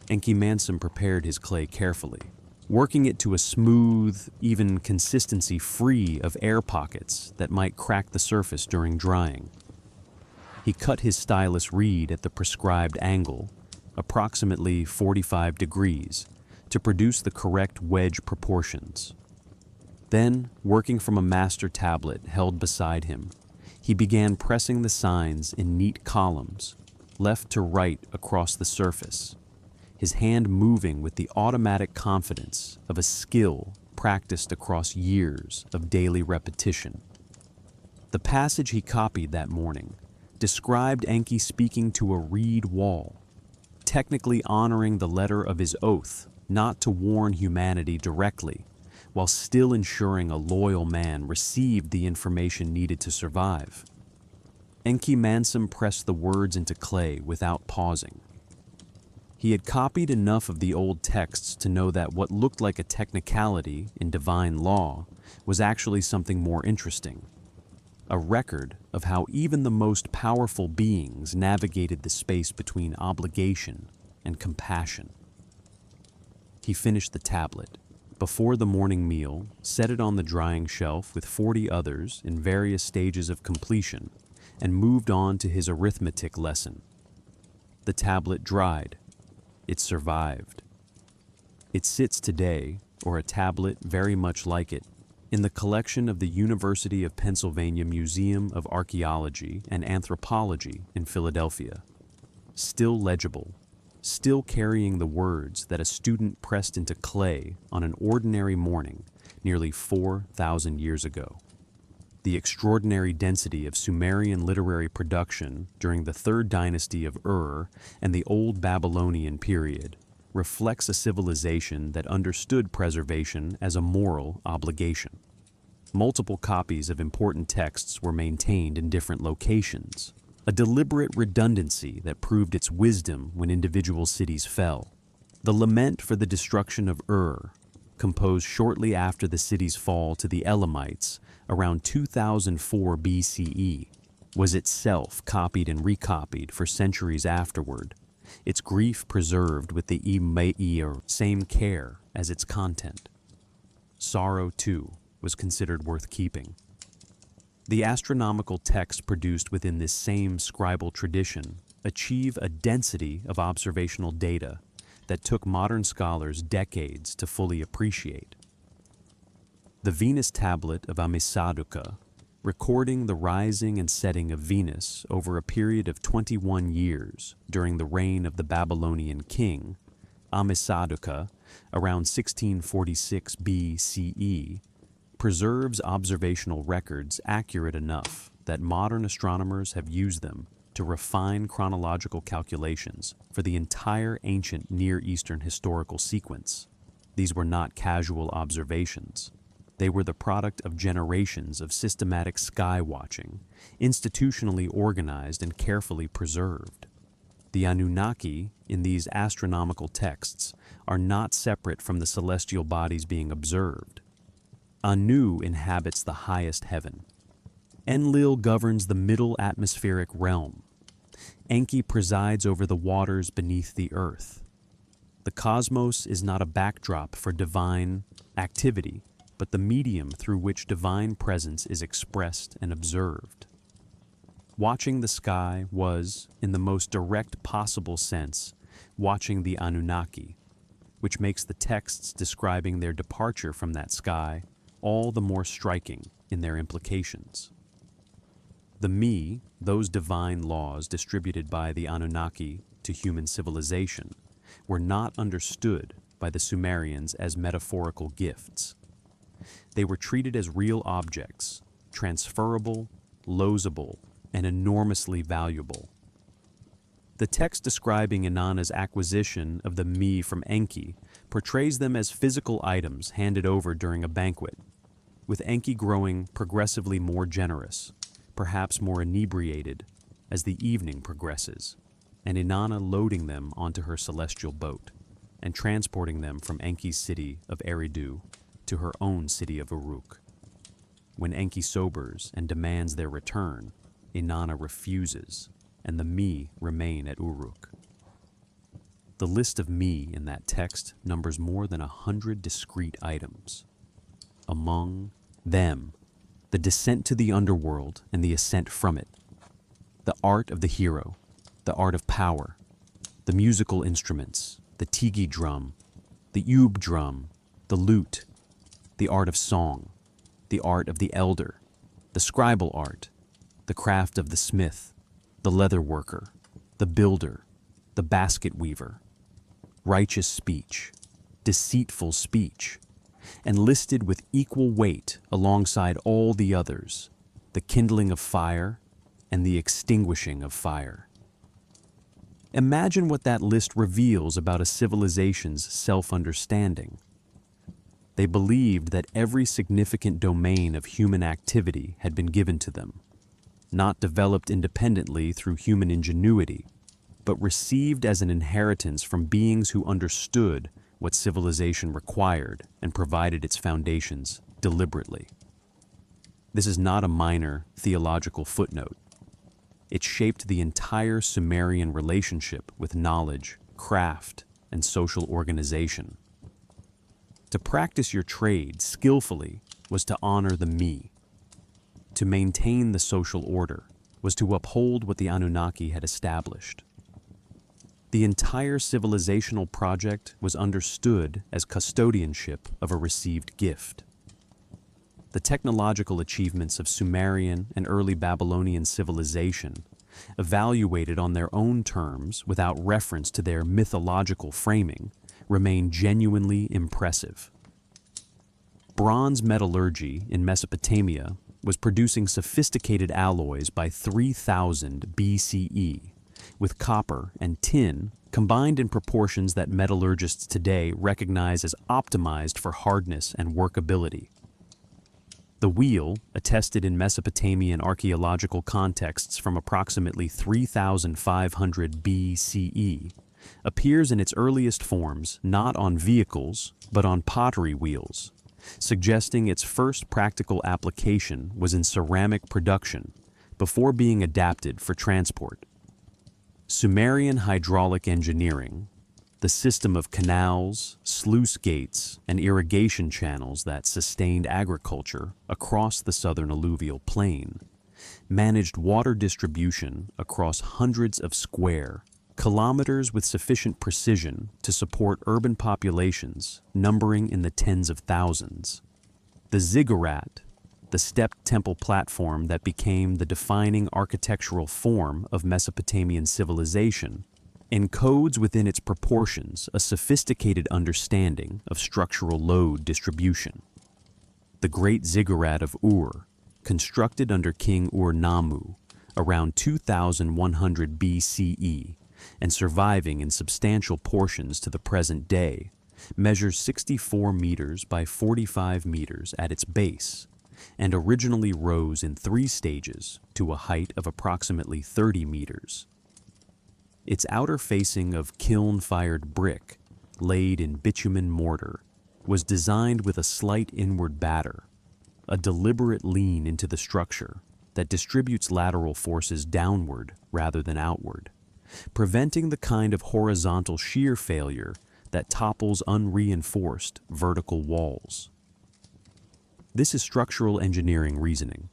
Enki prepared his clay carefully, working it to a smooth, even consistency free of air pockets that might crack the surface during drying. He cut his stylus reed at the prescribed angle, approximately 45 degrees, to produce the correct wedge proportions. Then, working from a master tablet held beside him, he began pressing the signs in neat columns, left to right across the surface, his hand moving with the automatic confidence of a skill practiced across years of daily repetition. The passage he copied that morning described Enki speaking to a reed wall, technically honoring the letter of his oath not to warn humanity directly, while still ensuring a loyal man received the information needed to survive. Enki pressed the words into clay without pausing. He had copied enough of the old texts to know that what looked like a technicality in divine law was actually something more interesting, a record of how even the most powerful beings navigated the space between obligation and compassion. He finished the tablet. Before the morning meal, set it on the drying shelf with 40 others in various stages of completion, and moved on to his arithmetic lesson. The tablet dried. It survived. It sits today, or a tablet very much like it, in the collection of the University of Pennsylvania Museum of Archaeology and Anthropology in Philadelphia. Still legible, still carrying the words that a student pressed into clay on an ordinary morning nearly 4,000 years ago. The extraordinary density of Sumerian literary production during the Third Dynasty of Ur and the Old Babylonian period reflects a civilization that understood preservation as a moral obligation. Multiple copies of important texts were maintained in different locations, a deliberate redundancy that proved its wisdom when individual cities fell. The lament for the destruction of Ur, composed shortly after the city's fall to the Elamites around 2004 BCE, was itself copied and recopied for centuries afterward, its grief preserved with the same care as its content. Sorrow, too, was considered worth keeping. The astronomical texts produced within this same scribal tradition achieve a density of observational data that took modern scholars decades to fully appreciate. The Venus tablet of Amisaduqa, recording the rising and setting of Venus over a period of 21 years during the reign of the Babylonian king, Amisaduqa, around 1646 BCE, preserves observational records accurate enough that modern astronomers have used them to refine chronological calculations for the entire ancient Near Eastern historical sequence. These were not casual observations. They were the product of generations of systematic sky watching, institutionally organized and carefully preserved. The Anunnaki in these astronomical texts are not separate from the celestial bodies being observed. Anu inhabits the highest heaven. Enlil governs the middle atmospheric realm. Enki presides over the waters beneath the earth. The cosmos is not a backdrop for divine activity, but the medium through which divine presence is expressed and observed. Watching the sky was, in the most direct possible sense, watching the Anunnaki, which makes the texts describing their departure from that sky all the more striking in their implications. The Me, those divine laws distributed by the Anunnaki to human civilization, were not understood by the Sumerians as metaphorical gifts. They were treated as real objects, transferable, losable, and enormously valuable. The text describing Inanna's acquisition of the Me from Enki portrays them as physical items handed over during a banquet, with Enki growing progressively more generous, perhaps more inebriated, as the evening progresses, and Inanna loading them onto her celestial boat and transporting them from Enki's city of Eridu to her own city of Uruk. When Enki sobers and demands their return, Inanna refuses, and the Me remain at Uruk. The list of Me in that text numbers more than 100 discrete items. Among them, the descent to the underworld and the ascent from it, the art of the hero, the art of power, the musical instruments, the tigi drum, the ub drum, the lute, the art of song, the art of the elder, the scribal art, the craft of the smith, the leather worker, the builder, the basket weaver, righteous speech, deceitful speech, and listed with equal weight alongside all the others, the kindling of fire and the extinguishing of fire. Imagine what that list reveals about a civilization's self-understanding. They believed that every significant domain of human activity had been given to them, not developed independently through human ingenuity, but received as an inheritance from beings who understood what civilization required and provided its foundations deliberately. This is not a minor theological footnote. It shaped the entire Sumerian relationship with knowledge, craft, and social organization. To practice your trade skillfully was to honor the Me. To maintain the social order was to uphold what the Anunnaki had established. The entire civilizational project was understood as custodianship of a received gift. The technological achievements of Sumerian and early Babylonian civilization, evaluated on their own terms without reference to their mythological framing, remain genuinely impressive. Bronze metallurgy in Mesopotamia was producing sophisticated alloys by 3000 BCE, with copper and tin combined in proportions that metallurgists today recognize as optimized for hardness and workability. The wheel, attested in Mesopotamian archaeological contexts from approximately 3500 BCE, appears in its earliest forms not on vehicles, but on pottery wheels, suggesting its first practical application was in ceramic production before being adapted for transport. Sumerian hydraulic engineering, the system of canals, sluice gates, and irrigation channels that sustained agriculture across the southern alluvial plain, managed water distribution across hundreds of square kilometers with sufficient precision to support urban populations numbering in the tens of thousands. The ziggurat, the stepped temple platform that became the defining architectural form of Mesopotamian civilization, encodes within its proportions a sophisticated understanding of structural load distribution. The Great Ziggurat of Ur, constructed under King Ur-Nammu around 2100 BCE and surviving in substantial portions to the present day, measures 64 meters by 45 meters at its base, and originally rose in 3 stages to a height of approximately 30 meters. Its outer facing of kiln-fired brick, laid in bitumen mortar, was designed with a slight inward batter, a deliberate lean into the structure that distributes lateral forces downward rather than outward, preventing the kind of horizontal shear failure that topples unreinforced vertical walls. This is structural engineering reasoning,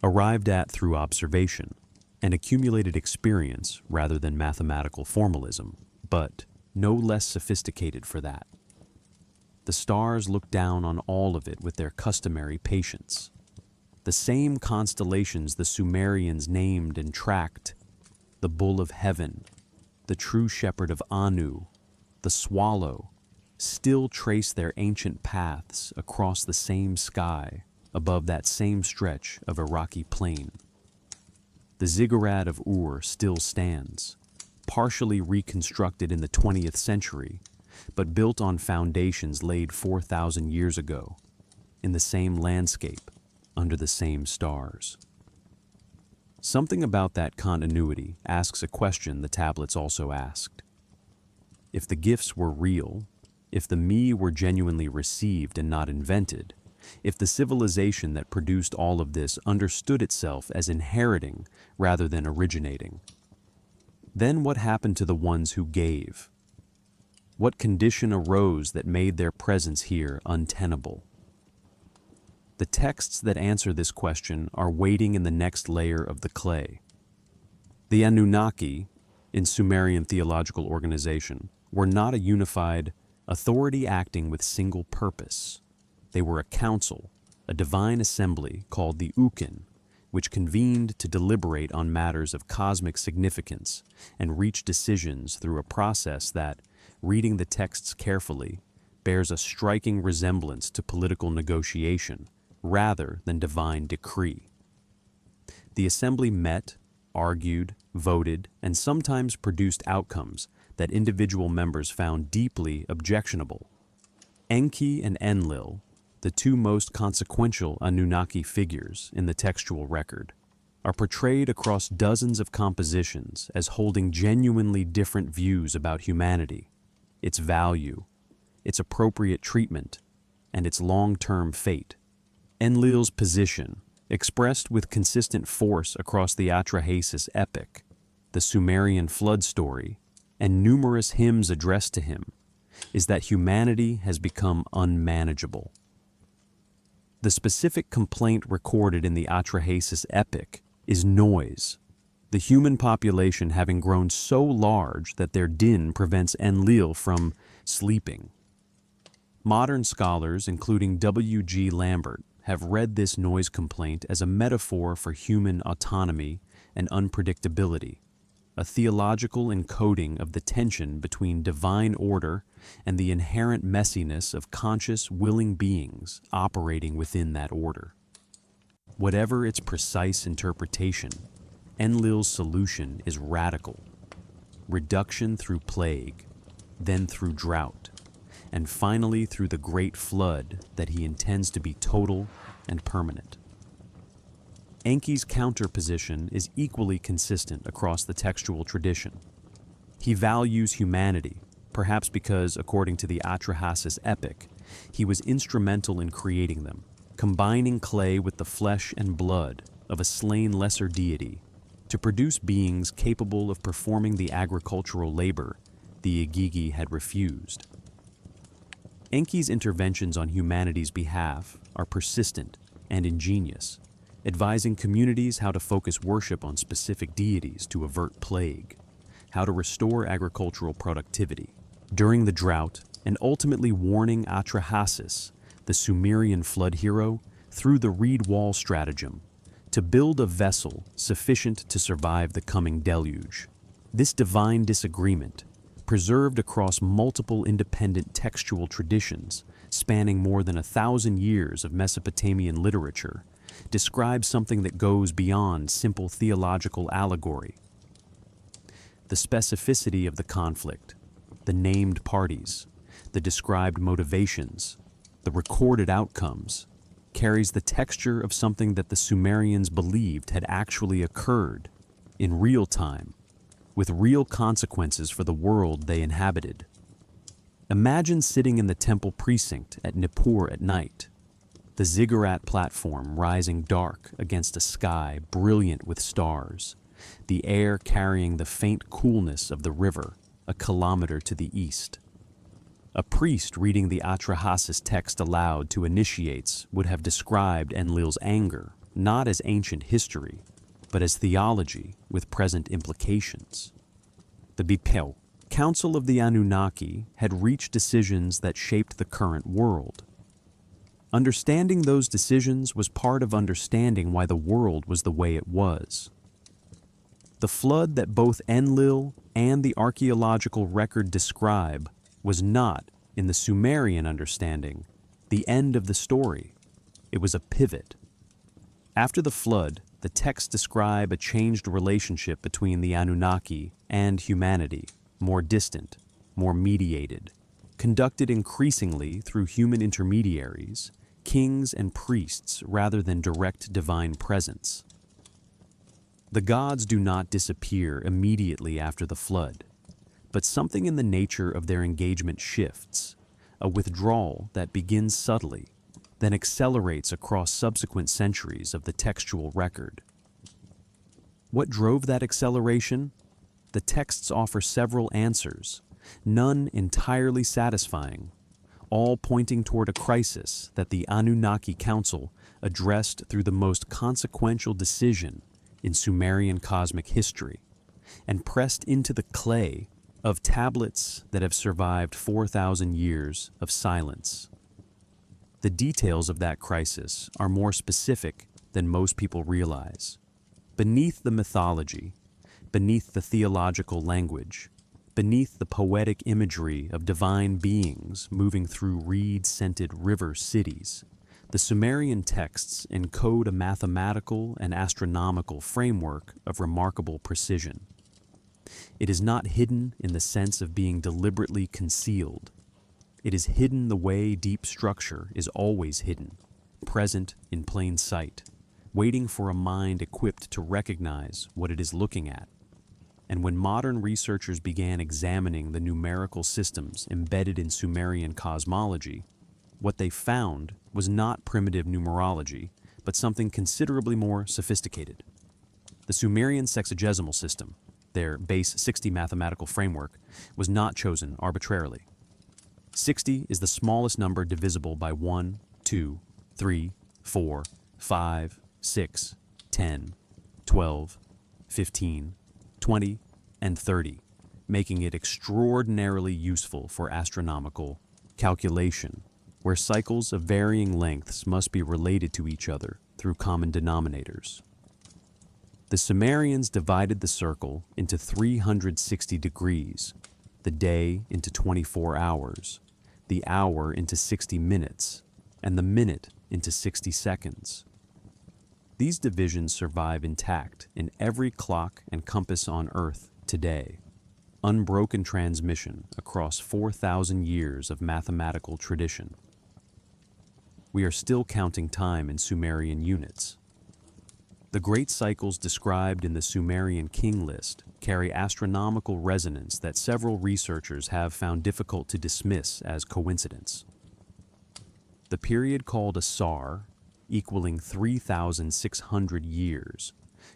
arrived at through observation and accumulated experience rather than mathematical formalism, but no less sophisticated for that. The stars look down on all of it with their customary patience. The same constellations the Sumerians named and tracked, the Bull of Heaven, the True Shepherd of Anu, the Swallow, still trace their ancient paths across the same sky above that same stretch of Iraqi plain. The Ziggurat of Ur still stands, partially reconstructed in the 20th century, but built on foundations laid 4,000 years ago, in the same landscape, under the same stars. Something about that continuity asks a question the tablets also asked. If the gifts were real, if the me were genuinely received and not invented, if the civilization that produced all of this understood itself as inheriting rather than originating, then what happened to the ones who gave? What condition arose that made their presence here untenable? The texts that answer this question are waiting in the next layer of the clay. The Anunnaki, in Sumerian theological organization, were not a unified authority acting with single purpose. They were a council, a divine assembly called the Ukin, which convened to deliberate on matters of cosmic significance and reach decisions through a process that, reading the texts carefully, bears a striking resemblance to political negotiation rather than divine decree. The assembly met, argued, voted, and sometimes produced outcomes that individual members found deeply objectionable. Enki and Enlil, the 2 most consequential Anunnaki figures in the textual record, are portrayed across dozens of compositions as holding genuinely different views about humanity, its value, its appropriate treatment, and its long-term fate. Enlil's position, expressed with consistent force across the Atrahasis epic, the Sumerian flood story, and numerous hymns addressed to him, is that humanity has become unmanageable. The specific complaint recorded in the Atrahasis epic is noise, the human population having grown so large that their din prevents Enlil from sleeping. Modern scholars, including W.G. Lambert, have read this noise complaint as a metaphor for human autonomy and unpredictability, a theological encoding of the tension between divine order and the inherent messiness of conscious, willing beings operating within that order. Whatever its precise interpretation, Enlil's solution is radical. Reduction through plague, then through drought, and finally through the Great Flood that he intends to be total and permanent. Enki's counterposition is equally consistent across the textual tradition. He values humanity, perhaps because, according to the Atrahasis epic, he was instrumental in creating them, combining clay with the flesh and blood of a slain lesser deity to produce beings capable of performing the agricultural labor the Igigi had refused. Enki's interventions on humanity's behalf are persistent and ingenious, advising communities how to focus worship on specific deities to avert plague, how to restore agricultural productivity during the drought, and ultimately warning Atrahasis, the Sumerian flood hero, through the reed wall stratagem, to build a vessel sufficient to survive the coming deluge. This divine disagreement, preserved across multiple independent textual traditions spanning more than 1,000 years of Mesopotamian literature, describes something that goes beyond simple theological allegory. The specificity of the conflict, the named parties, the described motivations, the recorded outcomes, carries the texture of something that the Sumerians believed had actually occurred in real time, with real consequences for the world they inhabited. Imagine sitting in the temple precinct at Nippur at night, the ziggurat platform rising dark against a sky brilliant with stars, the air carrying the faint coolness of the river a kilometer to the east. A priest reading the Atrahasis text aloud to initiates would have described Enlil's anger not as ancient history, but as theology with present implications. The Bipel, Council of the Anunnaki, had reached decisions that shaped the current world. Understanding those decisions was part of understanding why the world was the way it was. The flood that both Enlil and the archaeological record describe was not, in the Sumerian understanding, the end of the story. It was a pivot. After the flood, the texts describe a changed relationship between the Anunnaki and humanity, more distant, more mediated, conducted increasingly through human intermediaries, kings and priests rather than direct divine presence. The gods do not disappear immediately after the flood, but something in the nature of their engagement shifts, a withdrawal that begins subtly, then accelerates across subsequent centuries of the textual record. What drove that acceleration? The texts offer several answers, none entirely satisfying, all pointing toward a crisis that the Anunnaki Council addressed through the most consequential decision in Sumerian cosmic history, and pressed into the clay of tablets that have survived 4,000 years of silence. The details of that crisis are more specific than most people realize. Beneath the mythology, beneath the theological language, beneath the poetic imagery of divine beings moving through reed-scented river cities, the Sumerian texts encode a mathematical and astronomical framework of remarkable precision. It is not hidden in the sense of being deliberately concealed. It is hidden the way deep structure is always hidden, present in plain sight, waiting for a mind equipped to recognize what it is looking at. And when modern researchers began examining the numerical systems embedded in Sumerian cosmology, what they found was not primitive numerology, but something considerably more sophisticated. The Sumerian sexagesimal system, their base 60 mathematical framework, was not chosen arbitrarily. 60 is the smallest number divisible by 1, 2, 3, 4, 5, 6, 10, 12, 15, 20, and 30, making it extraordinarily useful for astronomical calculation, where cycles of varying lengths must be related to each other through common denominators. The Sumerians divided the circle into 360 degrees, the day into 24 hours, the hour into 60 minutes, and the minute into 60 seconds. These divisions survive intact in every clock and compass on Earth today. unbroken transmission across 4,000 years of mathematical tradition. We are still counting time in Sumerian units. The great cycles described in the Sumerian king list carry astronomical resonance that several researchers have found difficult to dismiss as coincidence. The period called a sar, equaling 3,600 years,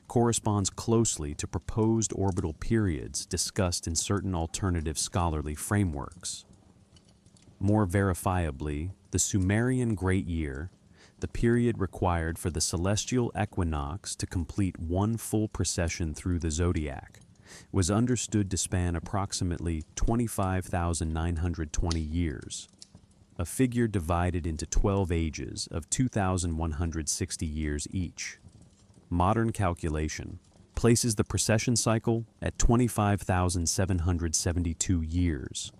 corresponds closely to proposed orbital periods discussed in certain alternative scholarly frameworks. More verifiably, the Sumerian Great Year, the period required for the celestial equinox to complete one full precession through the zodiac, was understood to span approximately 25,920 years, a figure divided into 12 ages of 2,160 years each. Modern calculation places the precession cycle at 25,772 years.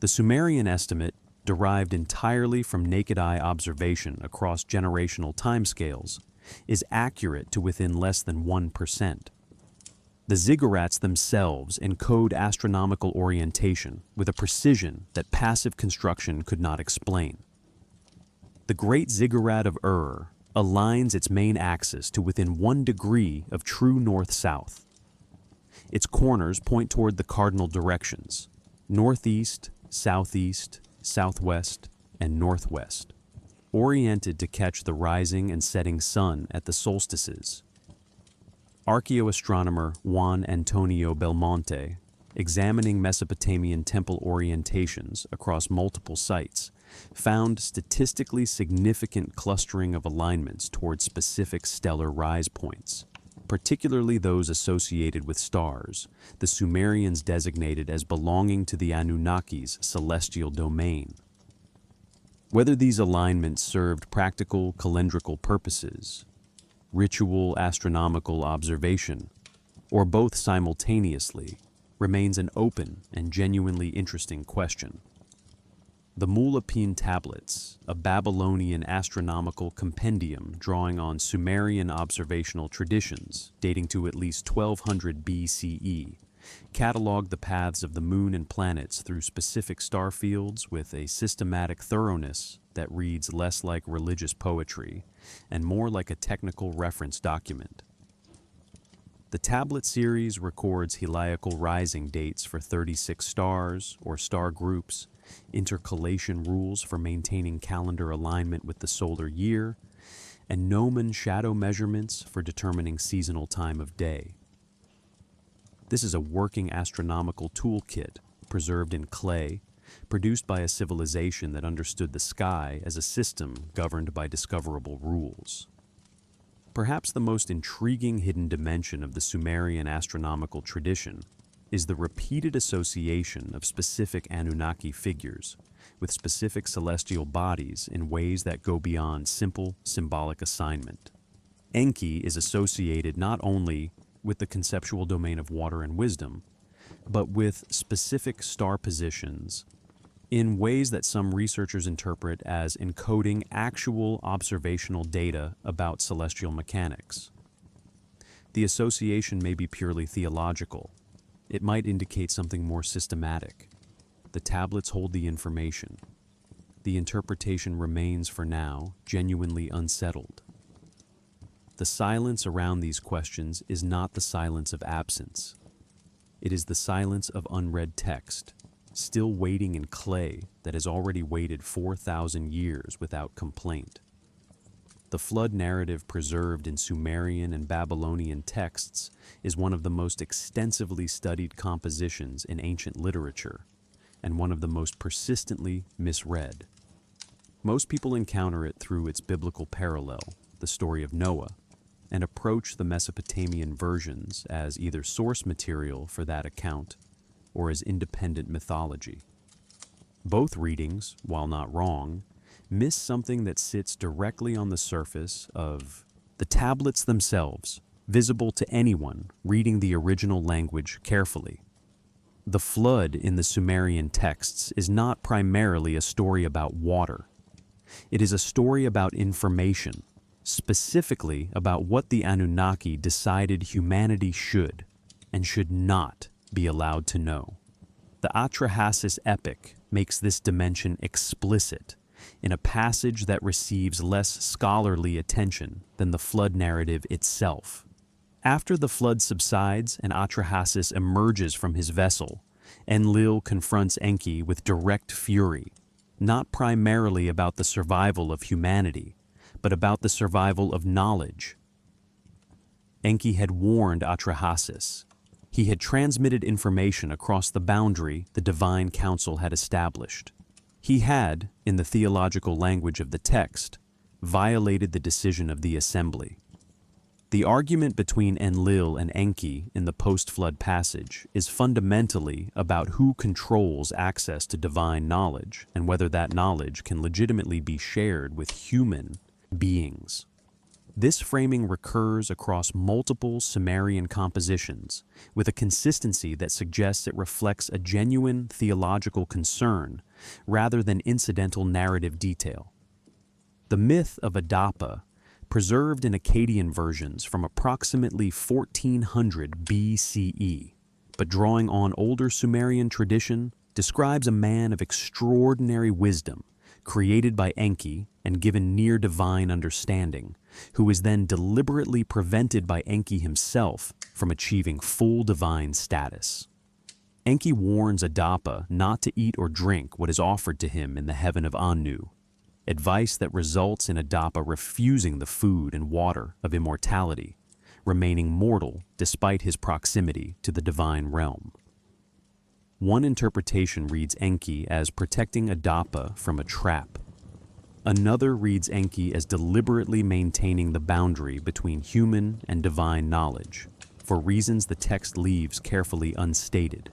The Sumerian estimate, derived entirely from naked-eye observation across generational timescales, is accurate to within less than 1%. The ziggurats themselves encode astronomical orientation with a precision that passive construction could not explain. The Great Ziggurat of Ur aligns its main axis to within 1 degree of true north-south. Its corners point toward the cardinal directions: northeast, southeast, southwest, and northwest, oriented to catch the rising and setting sun at the solstices. Archaeoastronomer Juan Antonio Belmonte, examining Mesopotamian temple orientations across multiple sites, found statistically significant clustering of alignments towards specific stellar rise points, particularly those associated with stars, the Sumerians designated as belonging to the Anunnaki's celestial domain. Whether these alignments served practical calendrical purposes, ritual astronomical observation, or both simultaneously, remains an open and genuinely interesting question. The Mulapin tablets, a Babylonian astronomical compendium drawing on Sumerian observational traditions dating to at least 1200 BCE, catalog the paths of the moon and planets through specific star fields with a systematic thoroughness that reads less like religious poetry and more like a technical reference document. The tablet series records heliacal rising dates for 36 stars or star groups, intercalation rules for maintaining calendar alignment with the solar year, and gnomon shadow measurements for determining seasonal time of day. This is a working astronomical toolkit preserved in clay, produced by a civilization that understood the sky as a system governed by discoverable rules. Perhaps the most intriguing hidden dimension of the Sumerian astronomical tradition is the repeated association of specific Anunnaki figures with specific celestial bodies in ways that go beyond simple symbolic assignment. Enki is associated not only with the conceptual domain of water and wisdom, but with specific star positions in ways that some researchers interpret as encoding actual observational data about celestial mechanics. The association may be purely theological. It might indicate something more systematic. The tablets hold the information. The interpretation remains, for now, genuinely unsettled. The silence around these questions is not the silence of absence. It is the silence of unread text, still waiting in clay that has already waited 4,000 years without complaint. The flood narrative preserved in Sumerian and Babylonian texts is one of the most extensively studied compositions in ancient literature, and one of the most persistently misread. Most people encounter it through its biblical parallel, the story of Noah, and approach the Mesopotamian versions as either source material for that account or as independent mythology. Both readings, while not wrong, miss something that sits directly on the surface of the tablets themselves, visible to anyone reading the original language carefully. The flood in the Sumerian texts is not primarily a story about water. It is a story about information, specifically about what the Anunnaki decided humanity should and should not be allowed to know. The Atrahasis epic makes this dimension explicit in a passage that receives less scholarly attention than the flood narrative itself. After the flood subsides and Atrahasis emerges from his vessel, Enlil confronts Enki with direct fury, not primarily about the survival of humanity, but about the survival of knowledge. Enki had warned Atrahasis. He had transmitted information across the boundary the divine council had established. He had, in the theological language of the text, violated the decision of the assembly. The argument between Enlil and Enki in the post-flood passage is fundamentally about who controls access to divine knowledge and whether that knowledge can legitimately be shared with human beings. This framing recurs across multiple Sumerian compositions with a consistency that suggests it reflects a genuine theological concern rather than incidental narrative detail. The myth of Adapa, preserved in Akkadian versions from approximately 1400 BCE, but drawing on older Sumerian tradition, describes a man of extraordinary wisdom, created by Enki and given near-divine understanding, who is then deliberately prevented by Enki himself from achieving full divine status. Enki warns Adapa not to eat or drink what is offered to him in the heaven of Anu, advice that results in Adapa refusing the food and water of immortality, remaining mortal despite his proximity to the divine realm. One interpretation reads Enki as protecting Adapa from a trap. Another reads Enki as deliberately maintaining the boundary between human and divine knowledge, for reasons the text leaves carefully unstated.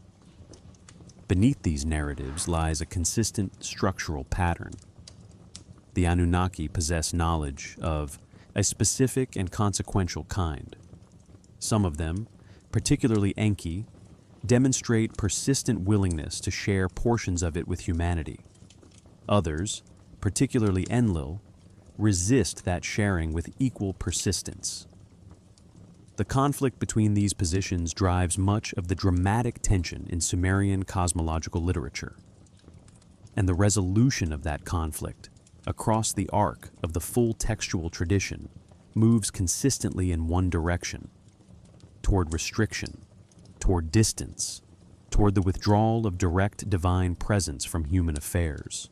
Beneath these narratives lies a consistent structural pattern. The Anunnaki possess knowledge of a specific and consequential kind. Some of them, particularly Enki, demonstrate persistent willingness to share portions of it with humanity. Others, particularly Enlil, resist that sharing with equal persistence. The conflict between these positions drives much of the dramatic tension in Sumerian cosmological literature. And the resolution of that conflict, across the arc of the full textual tradition, moves consistently in one direction, toward restriction, toward distance, toward the withdrawal of direct divine presence from human affairs.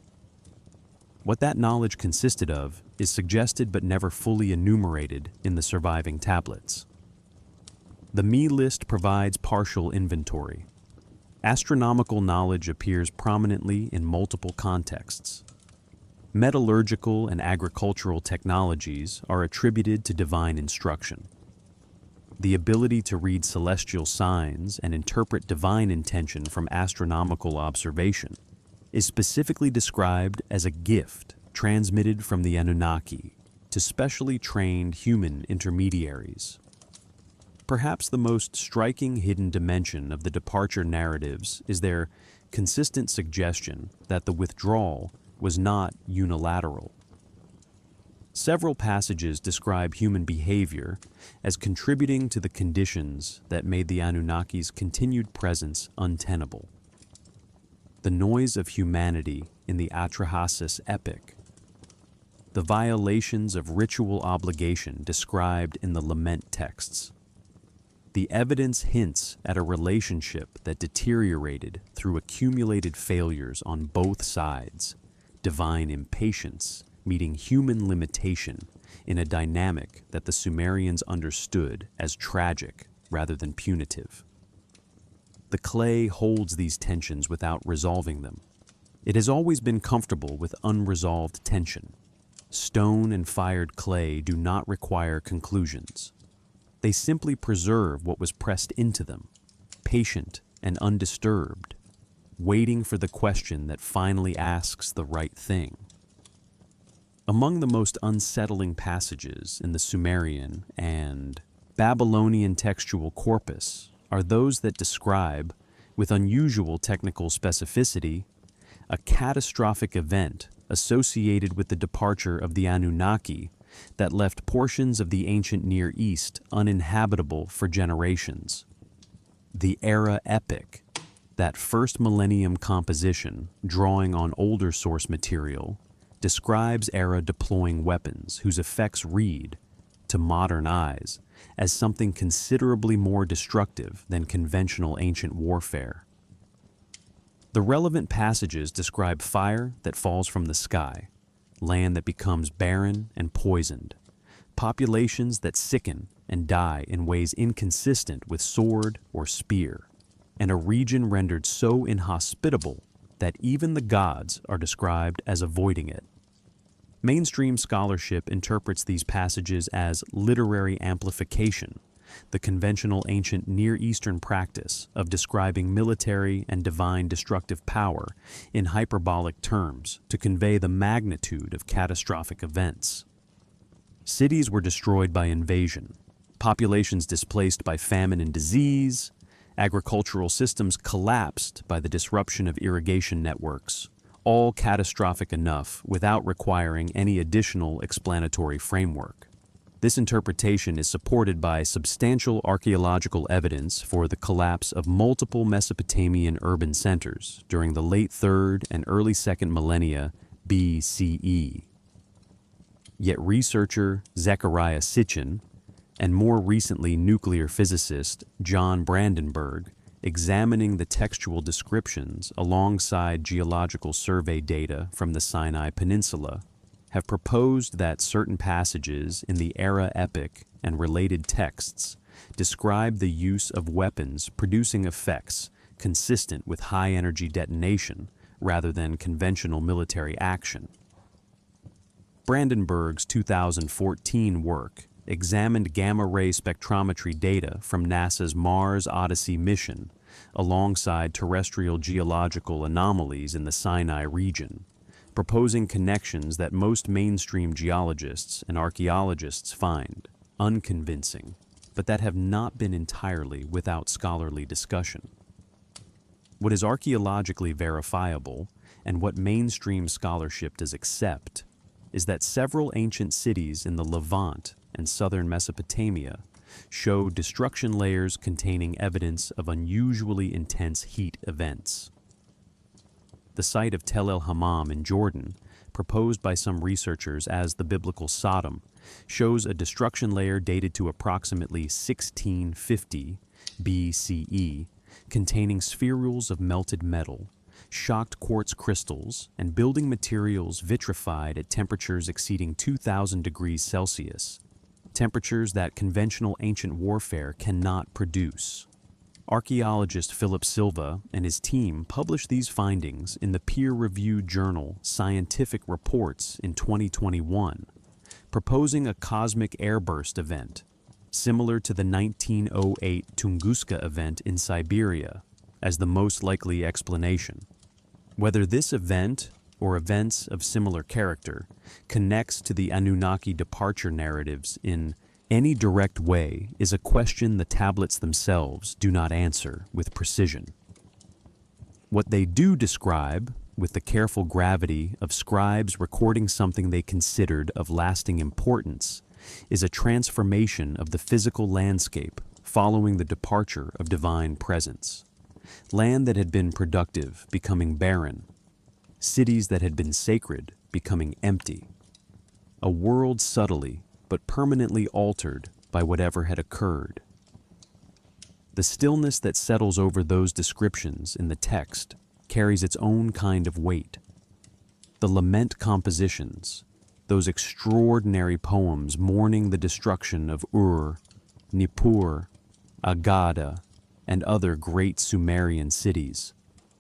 What that knowledge consisted of is suggested but never fully enumerated in the surviving tablets. The Me list provides partial inventory. Astronomical knowledge appears prominently in multiple contexts. Metallurgical and agricultural technologies are attributed to divine instruction. The ability to read celestial signs and interpret divine intention from astronomical observation is specifically described as a gift transmitted from the Anunnaki to specially trained human intermediaries. Perhaps the most striking hidden dimension of the departure narratives is their consistent suggestion that the withdrawal was not unilateral. Several passages describe human behavior as contributing to the conditions that made the Anunnaki's continued presence untenable. The noise of humanity in the Atrahasis epic, the violations of ritual obligation described in the lament texts. The evidence hints at a relationship that deteriorated through accumulated failures on both sides, divine impatience meeting human limitation in a dynamic that the Sumerians understood as tragic rather than punitive. The clay holds these tensions without resolving them. It has always been comfortable with unresolved tension. Stone and fired clay do not require conclusions. They simply preserve what was pressed into them, patient and undisturbed, waiting for the question that finally asks the right thing. Among the most unsettling passages in the Sumerian and Babylonian textual corpus are those that describe, with unusual technical specificity, a catastrophic event associated with the departure of the Anunnaki that left portions of the ancient Near East uninhabitable for generations. The era epic, that first millennium composition, drawing on older source material, describes era deploying weapons whose effects read, to modern eyes, as something considerably more destructive than conventional ancient warfare. The relevant passages describe fire that falls from the sky, land that becomes barren and poisoned, populations that sicken and die in ways inconsistent with sword or spear, and a region rendered so inhospitable that even the gods are described as avoiding it. Mainstream scholarship interprets these passages as literary amplification, the conventional ancient Near Eastern practice of describing military and divine destructive power in hyperbolic terms to convey the magnitude of catastrophic events. Cities were destroyed by invasion, populations displaced by famine and disease, agricultural systems collapsed by the disruption of irrigation networks, all catastrophic enough without requiring any additional explanatory framework. This interpretation is supported by substantial archaeological evidence for the collapse of multiple Mesopotamian urban centers during the late 3rd and early 2nd millennia BCE. Yet researcher Zecharia Sitchin and more recently nuclear physicist John Brandenburg, examining the textual descriptions alongside geological survey data from the Sinai Peninsula, have proposed that certain passages in the era epic and related texts describe the use of weapons producing effects consistent with high-energy detonation rather than conventional military action. Brandenburg's 2014 work examined gamma-ray spectrometry data from NASA's Mars Odyssey mission alongside terrestrial geological anomalies in the Sinai region, proposing connections that most mainstream geologists and archaeologists find unconvincing, but that have not been entirely without scholarly discussion. What is archaeologically verifiable, and what mainstream scholarship does accept, is that several ancient cities in the Levant and southern Mesopotamia show destruction layers containing evidence of unusually intense heat events. The site of Tel El Hammam in Jordan, proposed by some researchers as the biblical Sodom, shows a destruction layer dated to approximately 1650 BCE, containing spherules of melted metal, shocked quartz crystals, and building materials vitrified at temperatures exceeding 2,000 degrees Celsius, temperatures that conventional ancient warfare cannot produce. Archaeologist Philip Silva and his team published these findings in the peer-reviewed journal Scientific Reports in 2021, proposing a cosmic airburst event, similar to the 1908 Tunguska event in Siberia, as the most likely explanation. Whether this event, or events of similar character, connects to the Anunnaki departure narratives in any direct way is a question the tablets themselves do not answer with precision. What they do describe, with the careful gravity of scribes recording something they considered of lasting importance, is a transformation of the physical landscape following the departure of divine presence. Land that had been productive becoming barren, cities that had been sacred becoming empty, a world subtly but permanently altered by whatever had occurred. The stillness that settles over those descriptions in the text carries its own kind of weight. The lament compositions, those extraordinary poems mourning the destruction of Ur, Nippur, Agada, and other great Sumerian cities,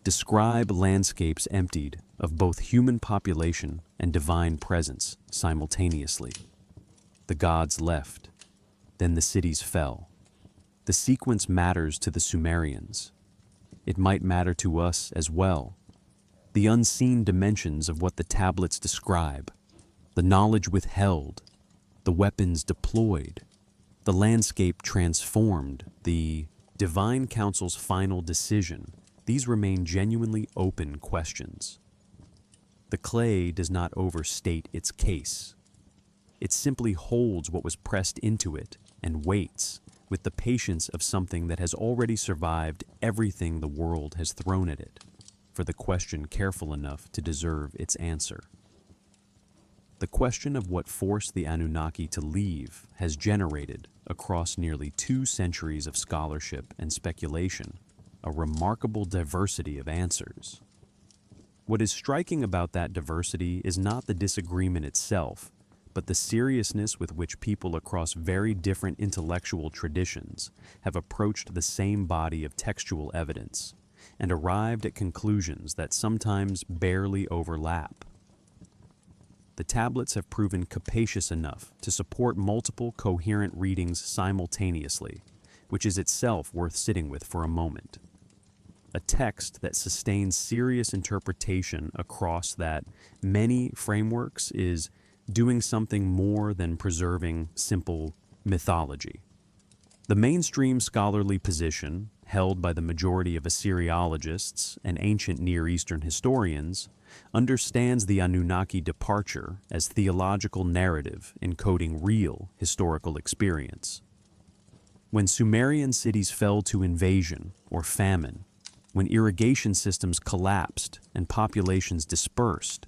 describe landscapes emptied of both human population and divine presence simultaneously. The gods left, then the cities fell. The sequence matters to the Sumerians. It might matter to us as well. The unseen dimensions of what the tablets describe, the knowledge withheld, the weapons deployed, the landscape transformed, the divine council's final decision, these remain genuinely open questions. The clay does not overstate its case. It simply holds what was pressed into it and waits, with the patience of something that has already survived everything the world has thrown at it, for the question careful enough to deserve its answer. The question of what forced the Anunnaki to leave has generated, across nearly 2 centuries of scholarship and speculation, a remarkable diversity of answers. What is striking about that diversity is not the disagreement itself, but the seriousness with which people across very different intellectual traditions have approached the same body of textual evidence and arrived at conclusions that sometimes barely overlap. The tablets have proven capacious enough to support multiple coherent readings simultaneously, which is itself worth sitting with for a moment. A text that sustains serious interpretation across that many frameworks is doing something more than preserving simple mythology. The mainstream scholarly position, held by the majority of Assyriologists and ancient Near Eastern historians, understands the Anunnaki departure as theological narrative encoding real historical experience. When Sumerian cities fell to invasion or famine, when irrigation systems collapsed and populations dispersed,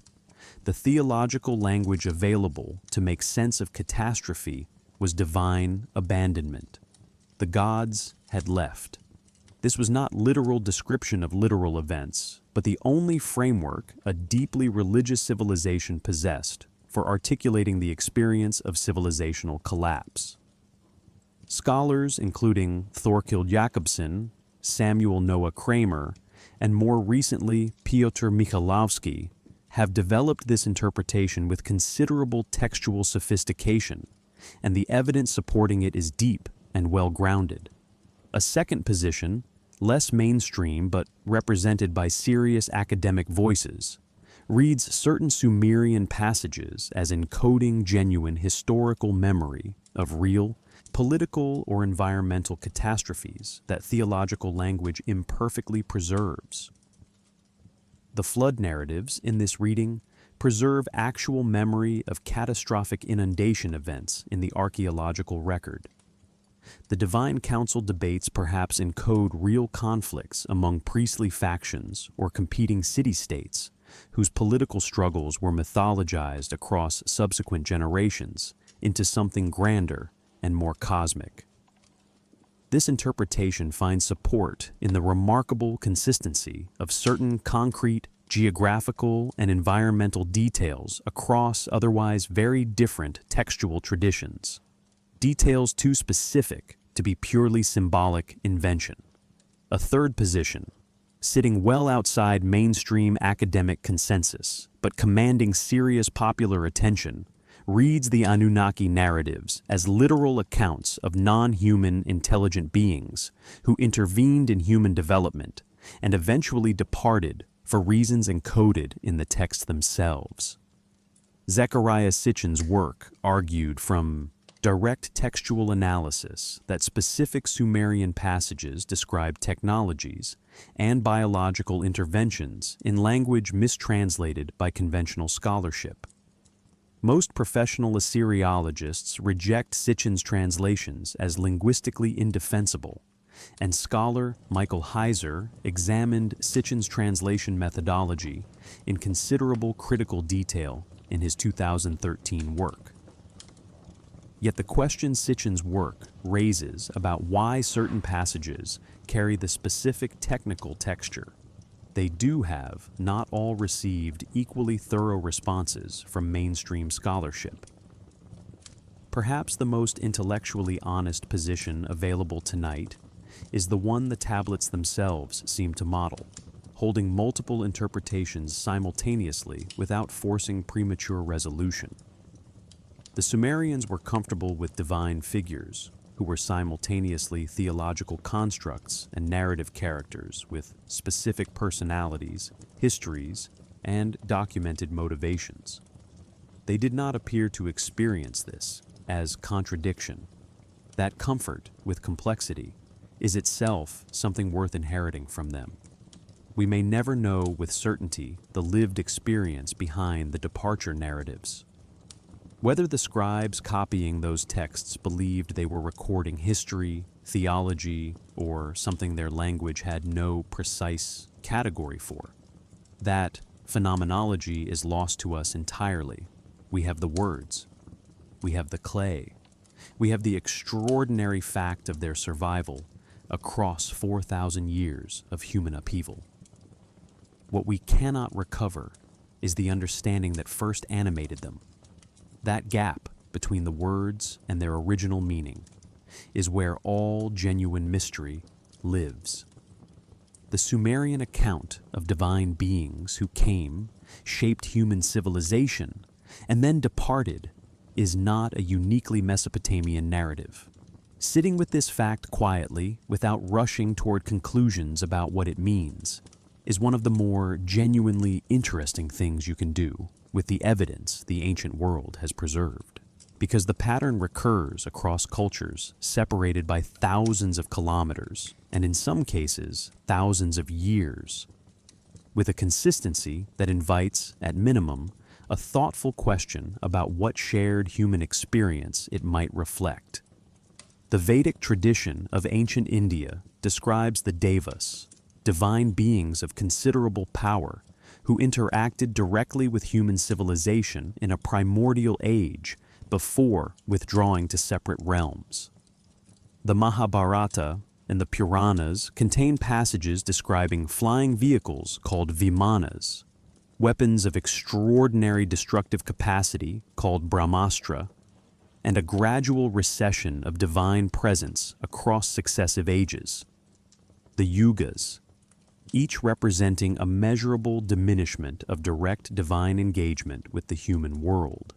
the theological language available to make sense of catastrophe was divine abandonment. The gods had left. This was not literal description of literal events, but the only framework a deeply religious civilization possessed for articulating the experience of civilizational collapse. Scholars including Thorkild Jakobsen, Samuel Noah Kramer, and more recently Piotr Michalowski have developed this interpretation with considerable textual sophistication, and the evidence supporting it is deep and well-grounded. A second position, less mainstream but represented by serious academic voices, reads certain Sumerian passages as encoding genuine historical memory of real, political or environmental catastrophes that theological language imperfectly preserves. The flood narratives in this reading preserve actual memory of catastrophic inundation events in the archaeological record. The Divine Council debates perhaps encode real conflicts among priestly factions or competing city-states whose political struggles were mythologized across subsequent generations into something grander and more cosmic. This interpretation finds support in the remarkable consistency of certain concrete, geographical, and environmental details across otherwise very different textual traditions. Details too specific to be purely symbolic invention. A third position, sitting well outside mainstream academic consensus, but commanding serious popular attention, reads the Anunnaki narratives as literal accounts of non-human intelligent beings who intervened in human development and eventually departed for reasons encoded in the texts themselves. Zecharia Sitchin's work argued from direct textual analysis that specific Sumerian passages describe technologies and biological interventions in language mistranslated by conventional scholarship. Most professional Assyriologists reject Sitchin's translations as linguistically indefensible, and scholar Michael Heiser examined Sitchin's translation methodology in considerable critical detail in his 2013 work. Yet the question Sitchin's work raises about why certain passages carry the specific technical texture they do have not all received equally thorough responses from mainstream scholarship. Perhaps the most intellectually honest position available tonight is the one the tablets themselves seem to model, holding multiple interpretations simultaneously without forcing premature resolution. The Sumerians were comfortable with divine figures, who were simultaneously theological constructs and narrative characters with specific personalities, histories, and documented motivations. They did not appear to experience this as contradiction. That comfort with complexity is itself something worth inheriting from them. We may never know with certainty the lived experience behind the departure narratives. Whether the scribes copying those texts believed they were recording history, theology, or something their language had no precise category for. That phenomenology is lost to us entirely. We have the words. We have the clay. We have the extraordinary fact of their survival across 4,000 years of human upheaval. What we cannot recover is the understanding that first animated them. That gap between the words and their original meaning is where all genuine mystery lives. The Sumerian account of divine beings who came, shaped human civilization, and then departed is not a uniquely Mesopotamian narrative. Sitting with this fact quietly, without rushing toward conclusions about what it means, is one of the more genuinely interesting things you can do with the evidence the ancient world has preserved. Because the pattern recurs across cultures separated by thousands of kilometers, and in some cases, thousands of years, with a consistency that invites, at minimum, a thoughtful question about what shared human experience it might reflect. The Vedic tradition of ancient India describes the Devas, divine beings of considerable power, who interacted directly with human civilization in a primordial age before withdrawing to separate realms. The Mahabharata and the Puranas contain passages describing flying vehicles called vimanas, weapons of extraordinary destructive capacity called brahmastra, and a gradual recession of divine presence across successive ages, the yugas, each representing a measurable diminishment of direct divine engagement with the human world.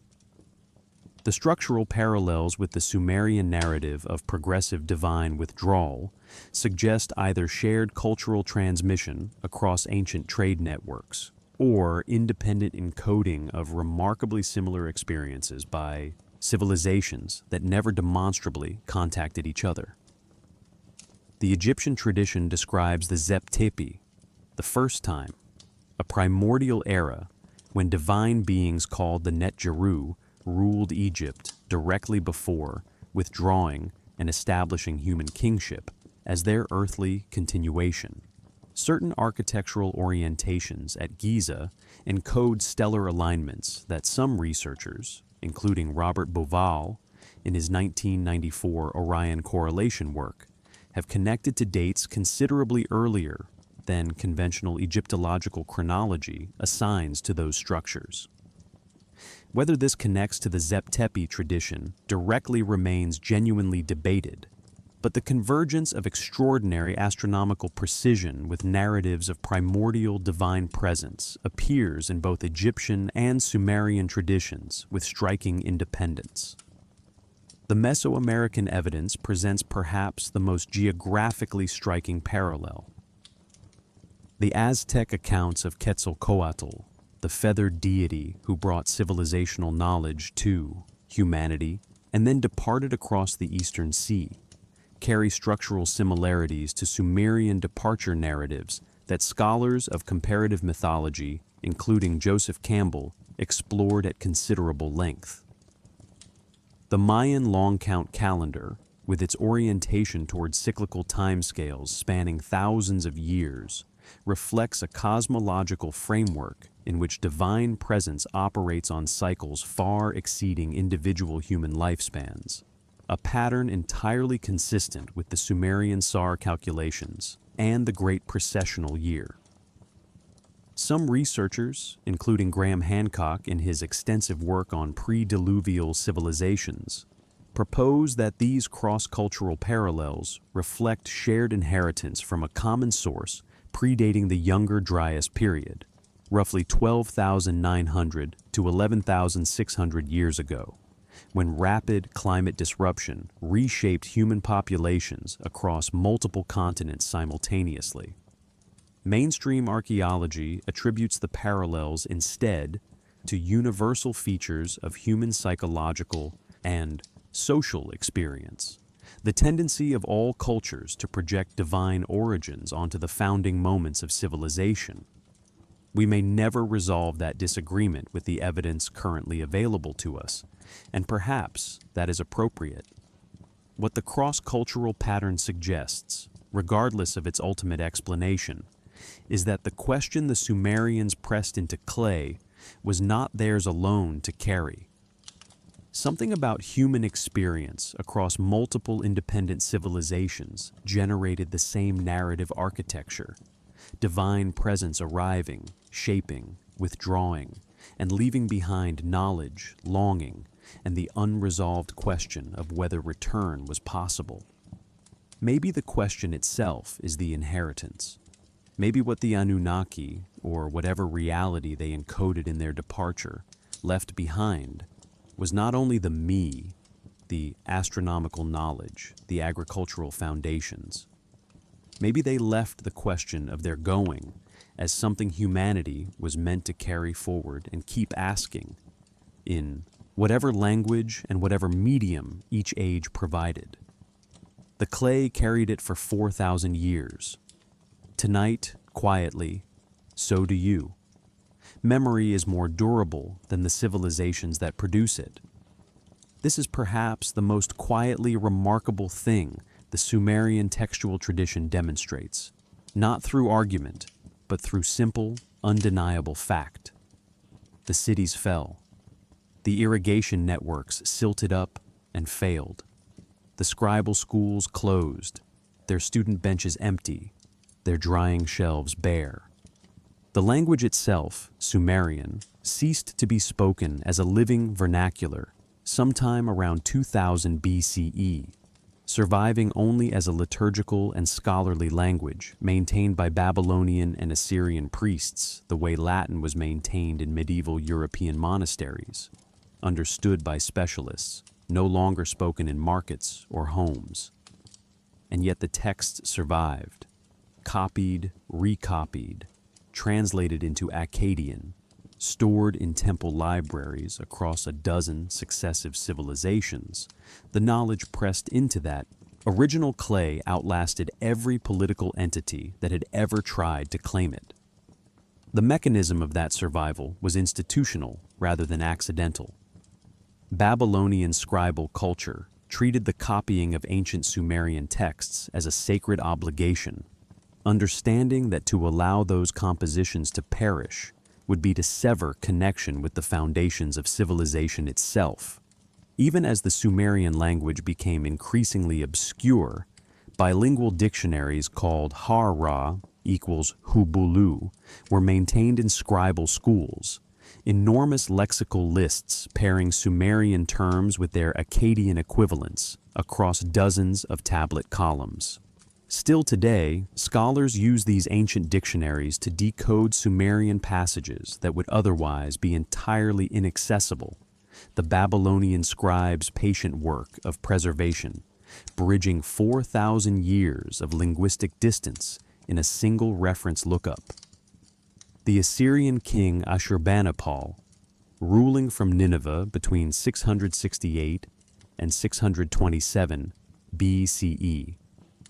The structural parallels with the Sumerian narrative of progressive divine withdrawal suggest either shared cultural transmission across ancient trade networks or independent encoding of remarkably similar experiences by civilizations that never demonstrably contacted each other. The Egyptian tradition describes the Zep-Tepi, the first time, a primordial era when divine beings called the Netjeru ruled Egypt directly before withdrawing and establishing human kingship as their earthly continuation. Certain architectural orientations at Giza encode stellar alignments that some researchers, including Robert Bauval in his 1994 Orion correlation work, have connected to dates considerably earlier than conventional Egyptological chronology assigns to those structures. Whether this connects to the Zep-Tepi tradition directly remains genuinely debated, but the convergence of extraordinary astronomical precision with narratives of primordial divine presence appears in both Egyptian and Sumerian traditions with striking independence. The Mesoamerican evidence presents perhaps the most geographically striking parallel. The Aztec accounts of Quetzalcoatl, the feathered deity who brought civilizational knowledge to humanity and then departed across the Eastern Sea, carry structural similarities to Sumerian departure narratives that scholars of comparative mythology, including Joseph Campbell, explored at considerable length. The Mayan long count calendar, with its orientation toward cyclical timescales spanning thousands of years, reflects a cosmological framework in which divine presence operates on cycles far exceeding individual human lifespans, a pattern entirely consistent with the Sumerian SAR calculations and the Great Precessional Year. Some researchers, including Graham Hancock in his extensive work on pre-diluvial civilizations, propose that these cross-cultural parallels reflect shared inheritance from a common source predating the Younger Dryas period, roughly 12,900 to 11,600 years ago, when rapid climate disruption reshaped human populations across multiple continents simultaneously. Mainstream archaeology attributes the parallels instead to universal features of human psychological and social experience, the tendency of all cultures to project divine origins onto the founding moments of civilization. We may never resolve that disagreement with the evidence currently available to us, and perhaps that is appropriate. What the cross-cultural pattern suggests, regardless of its ultimate explanation, is that the question the Sumerians pressed into clay was not theirs alone to carry. Something about human experience across multiple independent civilizations generated the same narrative architecture, divine presence arriving, shaping, withdrawing, and leaving behind knowledge, longing, and the unresolved question of whether return was possible. Maybe the question itself is the inheritance. Maybe what the Anunnaki, or whatever reality they encoded in their departure, left behind was not only the me, the astronomical knowledge, the agricultural foundations. Maybe they left the question of their going as something humanity was meant to carry forward and keep asking in whatever language and whatever medium each age provided. The clay carried it for 4,000 years. Tonight, quietly, so do you. Memory is more durable than the civilizations that produce it. This is perhaps the most quietly remarkable thing the Sumerian textual tradition demonstrates, not through argument, but through simple, undeniable fact. The cities fell. The irrigation networks silted up and failed. The scribal schools closed, their student benches empty, their drying shelves bare. The language itself, Sumerian, ceased to be spoken as a living vernacular sometime around 2000 BCE, surviving only as a liturgical and scholarly language maintained by Babylonian and Assyrian priests the way Latin was maintained in medieval European monasteries, understood by specialists, no longer spoken in markets or homes. And yet the text survived, copied, recopied, translated into Akkadian, stored in temple libraries across a dozen successive civilizations. The knowledge pressed into that original clay outlasted every political entity that had ever tried to claim it. The mechanism of that survival was institutional rather than accidental. Babylonian scribal culture treated the copying of ancient Sumerian texts as a sacred obligation, understanding that to allow those compositions to perish would be to sever connection with the foundations of civilization itself. Even as the Sumerian language became increasingly obscure, bilingual dictionaries called Har-Ra equals Hubulu were maintained in scribal schools, enormous lexical lists pairing Sumerian terms with their Akkadian equivalents across dozens of tablet columns. Still today, scholars use these ancient dictionaries to decode Sumerian passages that would otherwise be entirely inaccessible. The Babylonian scribes' patient work of preservation, bridging 4,000 years of linguistic distance in a single reference lookup. The Assyrian king Ashurbanipal, ruling from Nineveh between 668 and 627 BCE,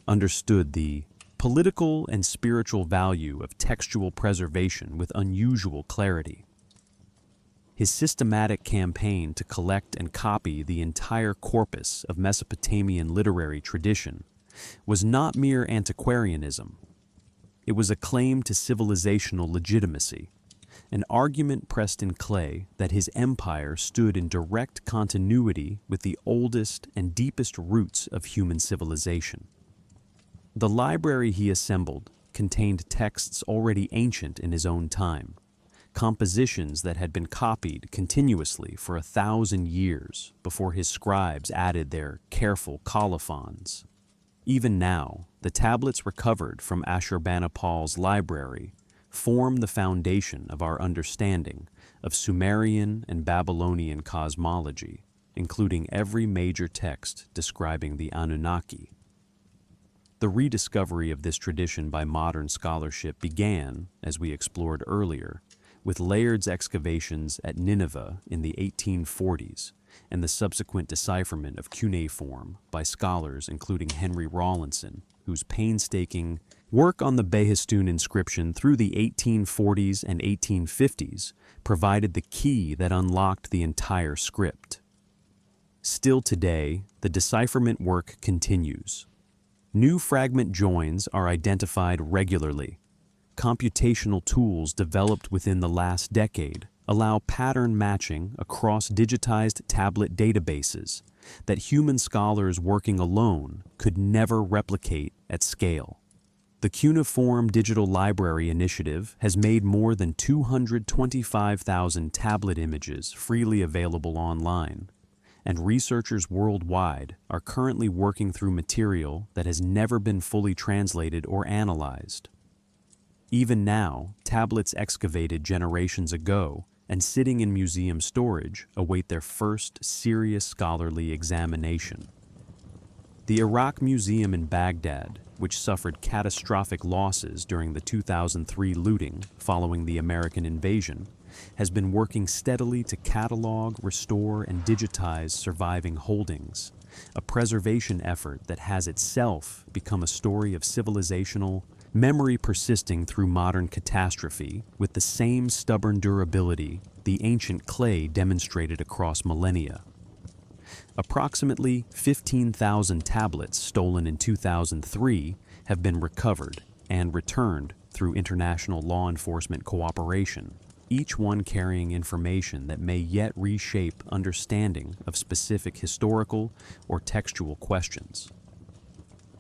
understood the political and spiritual value of textual preservation with unusual clarity. His systematic campaign to collect and copy the entire corpus of Mesopotamian literary tradition was not mere antiquarianism. It was a claim to civilizational legitimacy, an argument pressed in clay that his empire stood in direct continuity with the oldest and deepest roots of human civilization. The library he assembled contained texts already ancient in his own time, compositions that had been copied continuously for 1,000 years before his scribes added their careful colophons. Even now, the tablets recovered from Ashurbanipal's library form the foundation of our understanding of Sumerian and Babylonian cosmology, including every major text describing the Anunnaki. The rediscovery of this tradition by modern scholarship began, as we explored earlier, with Layard's excavations at Nineveh in the 1840s and the subsequent decipherment of cuneiform by scholars including Henry Rawlinson, whose painstaking work on the Behistun inscription through the 1840s and 1850s provided the key that unlocked the entire script. Still today, the decipherment work continues. New fragment joins are identified regularly. Computational tools developed within the last decade allow pattern matching across digitized tablet databases that human scholars working alone could never replicate at scale. The Cuneiform Digital Library Initiative has made more than 225,000 tablet images freely available online, and researchers worldwide are currently working through material that has never been fully translated or analyzed. Even now, tablets excavated generations ago and sitting in museum storage await their first serious scholarly examination. The Uruk Museum in Baghdad, which suffered catastrophic losses during the 2003 looting following the American invasion, has been working steadily to catalog, restore, and digitize surviving holdings, a preservation effort that has itself become a story of civilizational memory persisting through modern catastrophe with the same stubborn durability the ancient clay demonstrated across millennia. Approximately 15,000 tablets stolen in 2003 have been recovered and returned through international law enforcement cooperation, each one carrying information that may yet reshape understanding of specific historical or textual questions.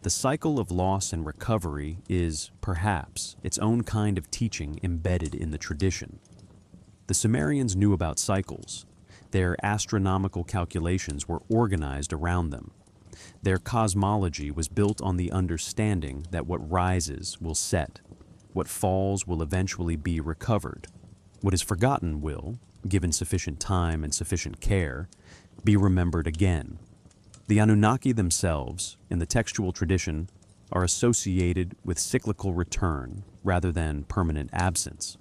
The cycle of loss and recovery is, perhaps, its own kind of teaching embedded in the tradition. The Sumerians knew about cycles. Their astronomical calculations were organized around them. Their cosmology was built on the understanding that what rises will set, what falls will eventually be recovered, what is forgotten will, given sufficient time and sufficient care, be remembered again. The Anunnaki themselves, in the textual tradition, are associated with cyclical return rather than permanent absence.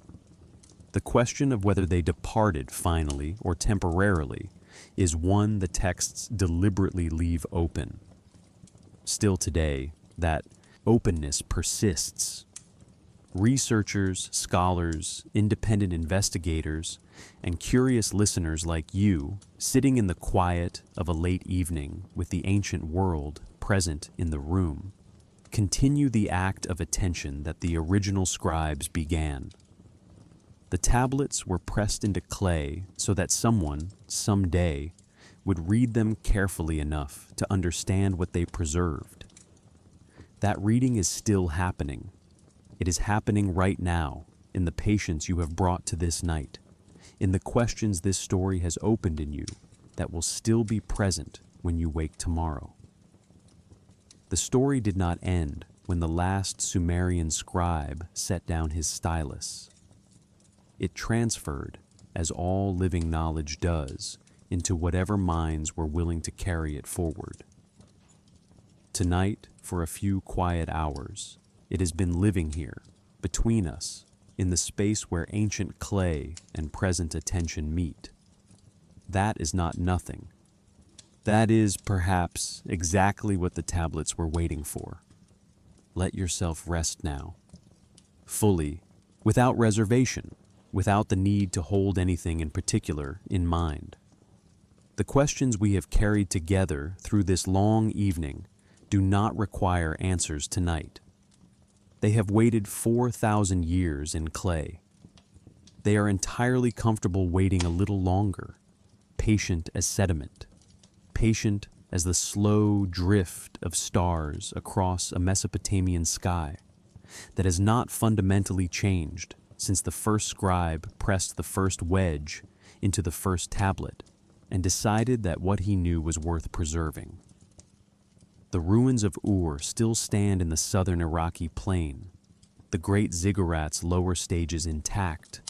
The question of whether they departed finally or temporarily is one the texts deliberately leave open. Still today, that openness persists. Researchers, scholars, independent investigators, and curious listeners like you, sitting in the quiet of a late evening with the ancient world present in the room, continue the act of attention that the original scribes began. The tablets were pressed into clay so that someone, someday, would read them carefully enough to understand what they preserved. That reading is still happening. It is happening right now in the patience you have brought to this night, in the questions this story has opened in you that will still be present when you wake tomorrow. The story did not end when the last Sumerian scribe set down his stylus. It transferred, as all living knowledge does, into whatever minds were willing to carry it forward. Tonight, for a few quiet hours, it has been living here, between us, in the space where ancient clay and present attention meet. That is not nothing. That is, perhaps, exactly what the tablets were waiting for. Let yourself rest now, fully, without reservation, without the need to hold anything in particular in mind. The questions we have carried together through this long evening do not require answers tonight. They have waited 4,000 years in clay. They are entirely comfortable waiting a little longer, patient as sediment, patient as the slow drift of stars across a Mesopotamian sky that has not fundamentally changed since the first scribe pressed the first wedge into the first tablet and decided that what he knew was worth preserving. The ruins of Ur still stand in the southern Iraqi plain, the great ziggurat's lower stages intact,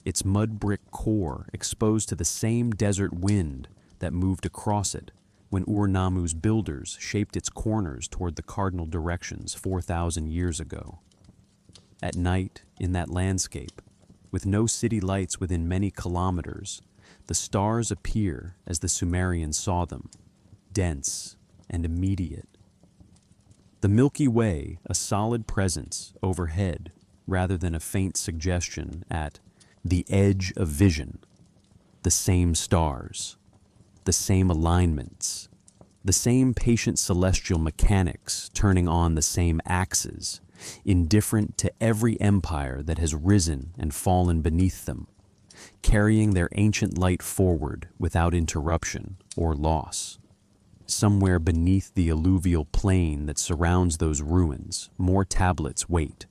its mud brick core exposed to the same desert wind that moved across it when Ur-Nammu's builders shaped its corners toward the cardinal directions 4,000 years ago. At night, in that landscape, with no city lights within many kilometers, the stars appear as the Sumerians saw them, dense and immediate. The Milky Way, a solid presence overhead rather than a faint suggestion at the edge of vision, the same stars. the same alignments, the same patient celestial mechanics turning on the same axes, indifferent to every empire that has risen and fallen beneath them, carrying their ancient light forward without interruption or loss. Somewhere beneath the alluvial plain that surrounds those ruins, more tablets wait.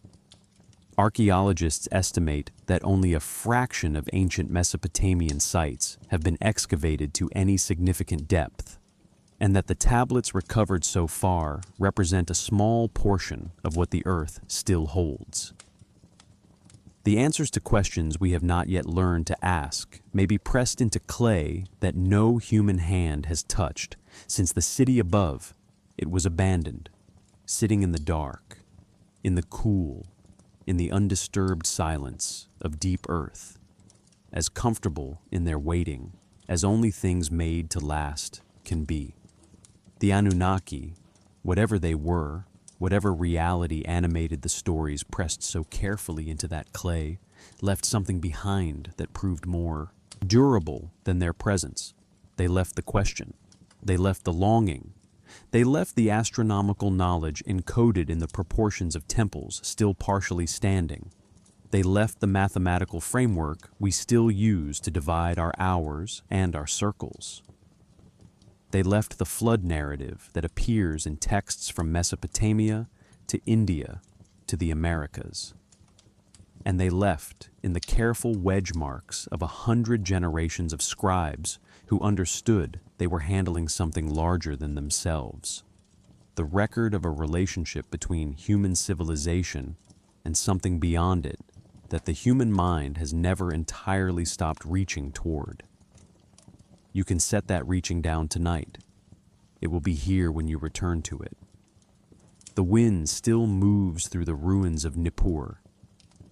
Archaeologists estimate that only a fraction of ancient Mesopotamian sites have been excavated to any significant depth, and that the tablets recovered so far represent a small portion of what the earth still holds. The answers to questions we have not yet learned to ask may be pressed into clay that no human hand has touched since the city above it was abandoned, sitting in the dark, in the cool, in the undisturbed silence of deep earth, as comfortable in their waiting as only things made to last can be. The Anunnaki, whatever they were, whatever reality animated the stories pressed so carefully into that clay, left something behind that proved more durable than their presence. They left the question. They left the longing. They left the astronomical knowledge encoded in the proportions of temples still partially standing. They left the mathematical framework we still use to divide our hours and our circles. They left the flood narrative that appears in texts from Mesopotamia to India to the Americas. And they left in the careful wedge marks of 100 generations of scribes who understood they were handling something larger than themselves. The record of a relationship between human civilization and something beyond it that the human mind has never entirely stopped reaching toward. You can set that reaching down tonight. It will be here when you return to it. The wind still moves through the ruins of Nippur,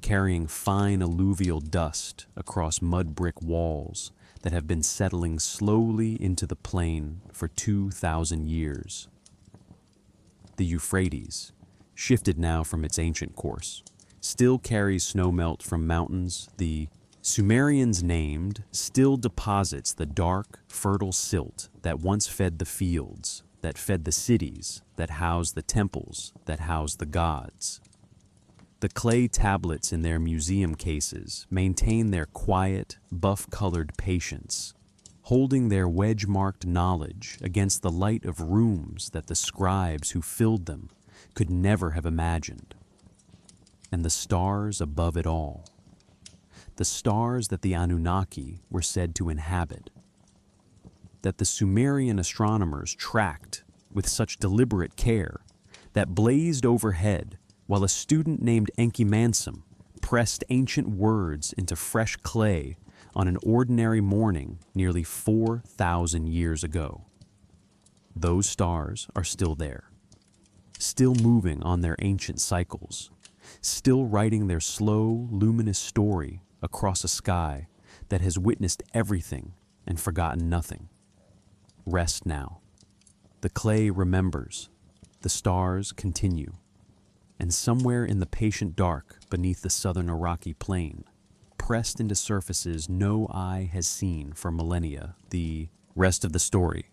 carrying fine alluvial dust across mud brick walls that have been settling slowly into the plain for 2,000 years. The Euphrates, shifted now from its ancient course, still carries snowmelt from mountains the Sumerians named still deposits the dark, fertile silt that once fed the fields, that fed the cities, that housed the temples, that housed the gods. The clay tablets in their museum cases maintain their quiet, buff-colored patience, holding their wedge-marked knowledge against the light of rooms that the scribes who filled them could never have imagined. And the stars above it all. The stars that the Anunnaki were said to inhabit, that the Sumerian astronomers tracked with such deliberate care, that blazed overhead while a student named Enki pressed ancient words into fresh clay on an ordinary morning nearly 4,000 years ago. Those stars are still there, still moving on their ancient cycles, still writing their slow, luminous story across a sky that has witnessed everything and forgotten nothing. Rest now. The clay remembers. The stars continue. And somewhere in the patient dark beneath the southern Iraqi plain, pressed into surfaces no eye has seen for millennia, the rest of the story